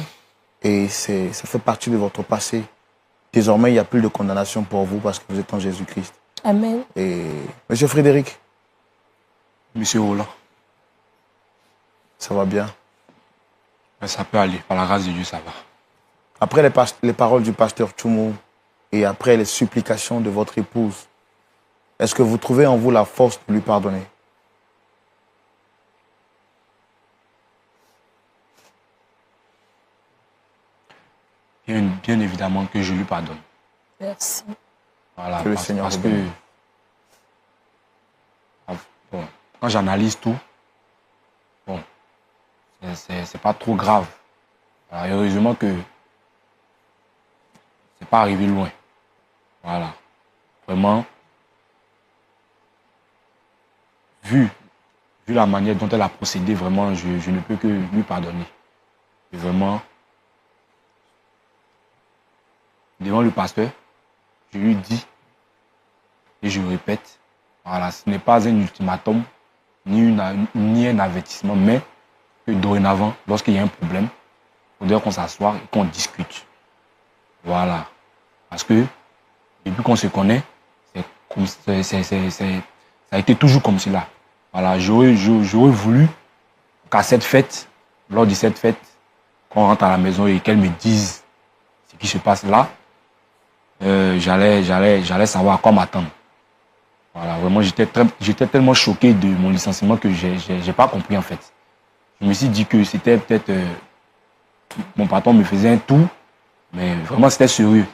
Speaker 3: Et ça fait partie de votre passé. Désormais, il n'y a plus de condamnation pour vous parce que vous êtes en Jésus-Christ.
Speaker 2: Amen.
Speaker 3: Et Monsieur Frédéric?
Speaker 5: Monsieur Roland.
Speaker 3: Ça va bien?
Speaker 5: Ça peut aller. Par la grâce de Dieu, ça va.
Speaker 3: Après les paroles du pasteur Tchoumou, et après les supplications de votre épouse, est-ce que vous trouvez en vous la force de lui pardonner?
Speaker 5: Bien évidemment que je lui pardonne.
Speaker 2: Merci.
Speaker 5: Voilà,
Speaker 3: Que le Seigneur
Speaker 5: parce
Speaker 3: vous
Speaker 5: que
Speaker 3: bénisse.
Speaker 5: bon, quand j'analyse tout, bon, c'est pas trop grave. Alors, heureusement que c'est pas arrivé loin. Voilà. Vraiment, vu la manière dont elle a procédé, vraiment, je ne peux que lui pardonner. Et vraiment, devant le pasteur, je lui dis, et je répète, voilà, ce n'est pas un ultimatum, ni un avertissement, mais que dorénavant, lorsqu'il y a un problème, il faudrait qu'on s'assoie et qu'on discute. Voilà. Parce que depuis qu'on se connaît, ça a été toujours comme cela. Voilà, j'aurais voulu qu'à cette fête, lors de cette fête, qu'on rentre à la maison et qu'elle me dise ce qui se passe là, j'allais savoir à quoi m'attendre. Voilà, vraiment, j'étais tellement choqué de mon licenciement que j'ai pas compris en fait. Je me suis dit que c'était peut-être mon patron me faisait un tour, mais vraiment c'était sérieux.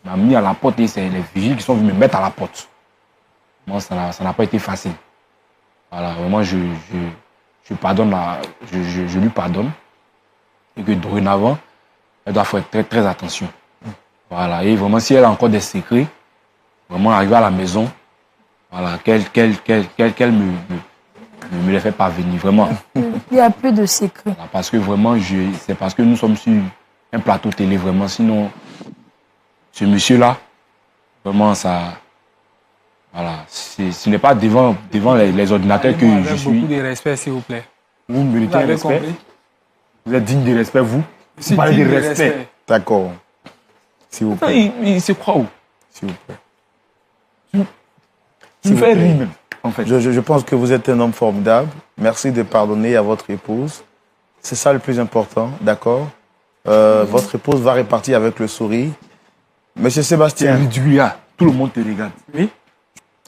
Speaker 5: Il m'a mis à la porte et c'est les vigiles qui sont venus me mettre à la porte. Moi, ça n'a pas été facile. Voilà, vraiment, je pardonne, je lui pardonne. Et que dorénavant, elle doit faire très, très attention. Voilà, et vraiment, si elle a encore des secrets, vraiment arriver à la maison, voilà, qu'elle me les fait parvenir, vraiment.
Speaker 2: Il n'y a plus de secret.
Speaker 5: Voilà, parce que vraiment, c'est parce que nous sommes sur un plateau télé, vraiment. Sinon, ce monsieur-là, vraiment, ça. Voilà, ce n'est pas devant les ordinateurs que je suis.
Speaker 6: Beaucoup de respect, s'il vous plaît.
Speaker 5: Vous méritez un respect.
Speaker 6: Compris?
Speaker 5: Vous êtes digne de respect, vous.
Speaker 6: Je suis
Speaker 5: parlez
Speaker 6: digne
Speaker 5: de respect.
Speaker 3: D'accord. S'il vous
Speaker 5: Attends,
Speaker 3: plaît.
Speaker 5: il se croit où?
Speaker 3: S'il vous plaît.
Speaker 5: Tu me fais rire même, en fait.
Speaker 3: Je pense que vous êtes un homme formidable. Merci de pardonner à votre épouse. C'est ça le plus important, d'accord? Votre épouse va repartir avec le sourire. Monsieur
Speaker 5: C'est
Speaker 3: Sébastien,
Speaker 5: ridicule, là. Tout le monde te regarde.
Speaker 6: Oui.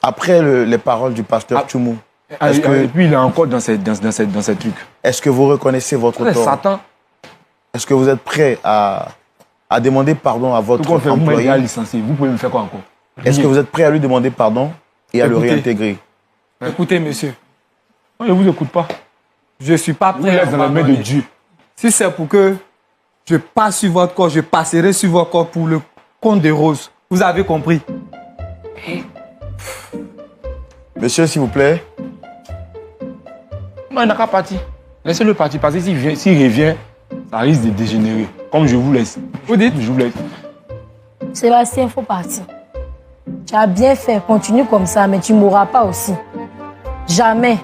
Speaker 3: après les paroles du pasteur Tchoumou, est-ce que,
Speaker 5: Et puis il est encore dans ces trucs.
Speaker 3: est-ce que vous reconnaissez votre
Speaker 5: C'est
Speaker 3: tort?
Speaker 5: Satan.
Speaker 3: Est-ce que vous êtes prêt à demander pardon à
Speaker 5: Tout
Speaker 3: votre
Speaker 5: qu'on fait, vous m'avez
Speaker 3: employé?
Speaker 5: déjà licencié. Vous pouvez me faire quoi encore?
Speaker 3: Est-ce que vous êtes prêt à lui demander pardon et à le
Speaker 6: Écoutez.
Speaker 3: réintégrer?
Speaker 6: Écoutez, monsieur,
Speaker 5: Moi, je ne vous écoute pas.
Speaker 6: je ne suis pas
Speaker 5: Vous
Speaker 6: prêt à
Speaker 5: laissez dans la main de
Speaker 6: pardonner.
Speaker 5: Dieu.
Speaker 6: Si c'est pour que je passe sur votre corps, je passerai sur votre corps pour le compte de Rose. Vous avez compris?
Speaker 3: Monsieur, s'il vous plaît.
Speaker 5: Non, il n'a qu'à partir. Laissez-le partir parce que s'il revient, ça risque de dégénérer. Comme je vous laisse.
Speaker 6: Vous dites?
Speaker 5: Je vous laisse.
Speaker 2: Sébastien, il faut partir. Tu as bien fait, continue comme ça, mais tu ne mourras pas aussi. Jamais.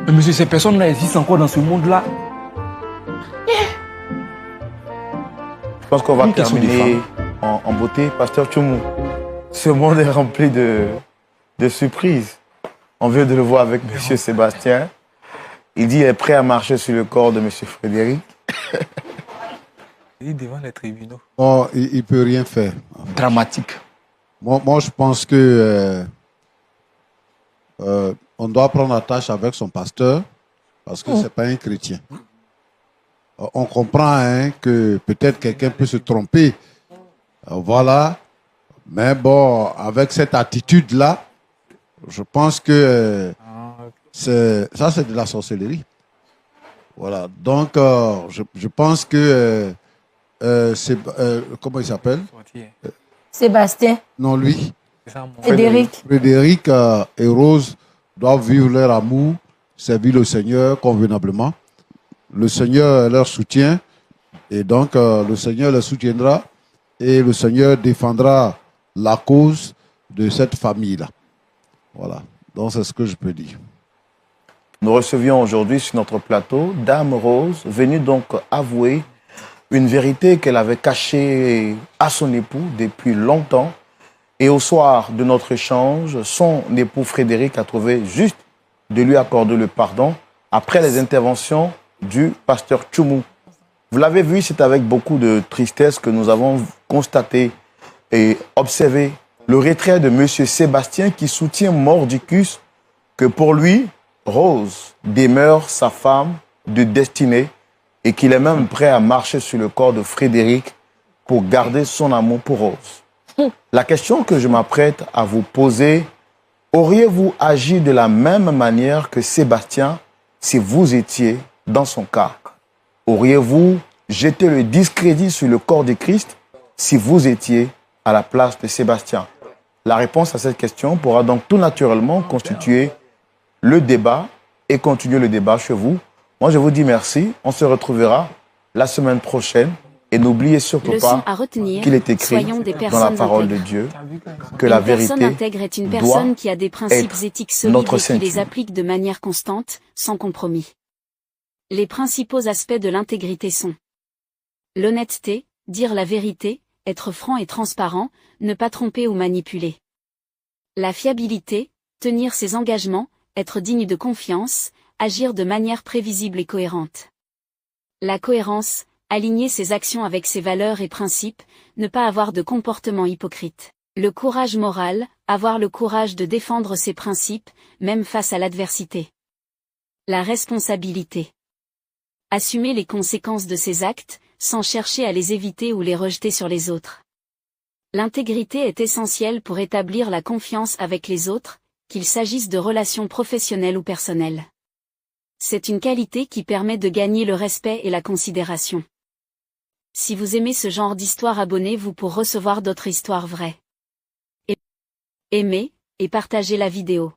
Speaker 5: Mais monsieur, ces personnes-là existent encore dans ce monde-là.
Speaker 3: Je pense qu'on va
Speaker 5: Une question des
Speaker 3: terminer en beauté. Pasteur Tchoumou, ce monde est rempli de surprises. On vient de le voir avec Monsieur Sébastien. Il dit qu'il est prêt à marcher sur le corps de Monsieur Frédéric.
Speaker 6: Il est devant les tribunaux.
Speaker 4: Bon, il ne peut rien faire.
Speaker 5: Dramatique.
Speaker 4: Moi, je pense que on doit prendre la tâche avec son pasteur parce que ce n'est pas un chrétien. On comprend hein, que peut-être quelqu'un peut se tromper. Voilà. Mais bon, avec cette attitude-là, je pense que c'est de la sorcellerie. Voilà. Donc, je pense que comment il s'appelle?
Speaker 2: Sébastien,
Speaker 4: Non, lui.
Speaker 6: C'est ça, mon-
Speaker 2: Frédéric,
Speaker 4: Frédéric et Rose doivent vivre leur amour, servir le Seigneur convenablement. Le Seigneur leur soutient et donc le Seigneur les soutiendra et le Seigneur défendra la cause de cette famille-là. Voilà. Donc c'est ce que je peux dire.
Speaker 3: Nous recevions aujourd'hui sur notre plateau Dame Rose, venue donc avouer une vérité qu'elle avait cachée à son époux depuis longtemps. Et au soir de notre échange, son époux Frédéric a trouvé juste de lui accorder le pardon après les interventions du pasteur Tchoumou. Vous l'avez vu, c'est avec beaucoup de tristesse que nous avons constaté et observé le retrait de M. Sébastien qui soutient mordicus que pour lui, Rose demeure sa femme de destinée et qu'il est même prêt à marcher sur le corps de Frédéric pour garder son amour pour Rose. La question que je m'apprête à vous poser, auriez-vous agi de la même manière que Sébastien si vous étiez dans son cas? Auriez-vous jeté le discrédit sur le corps de Christ si vous étiez à la place de Sébastien? La réponse à cette question pourra donc tout naturellement constituer le débat et continuer le débat chez vous. Moi, je vous dis merci. On se retrouvera la semaine prochaine. Et n'oubliez surtout
Speaker 1: Leçon
Speaker 3: pas
Speaker 1: à retenir,
Speaker 3: qu'il est écrit
Speaker 1: soyons des
Speaker 3: dans la
Speaker 1: personnes
Speaker 3: parole de
Speaker 1: intègres.
Speaker 3: Dieu que
Speaker 1: Une
Speaker 3: la
Speaker 1: personne
Speaker 3: vérité
Speaker 1: intègre est une
Speaker 3: doit
Speaker 1: personne qui a des principes
Speaker 3: être
Speaker 1: éthiques solides
Speaker 3: notre
Speaker 1: et qui les
Speaker 3: ceinture.
Speaker 1: applique de manière constante, sans compromis. Les principaux aspects de l'intégrité sont l'honnêteté, dire la vérité, être franc et transparent, ne pas tromper ou manipuler. La fiabilité, tenir ses engagements, être digne de confiance, agir de manière prévisible et cohérente. La cohérence, aligner ses actions avec ses valeurs et principes, ne pas avoir de comportement hypocrite. Le courage moral, avoir le courage de défendre ses principes, même face à l'adversité. La responsabilité. Assumer les conséquences de ses actes, sans chercher à les éviter ou les rejeter sur les autres. L'intégrité est essentielle pour établir la confiance avec les autres, qu'il s'agisse de relations professionnelles ou personnelles. C'est une qualité qui permet de gagner le respect et la considération. Si vous aimez ce genre d'histoire, abonnez-vous pour recevoir d'autres histoires vraies. Aimez et partagez la vidéo.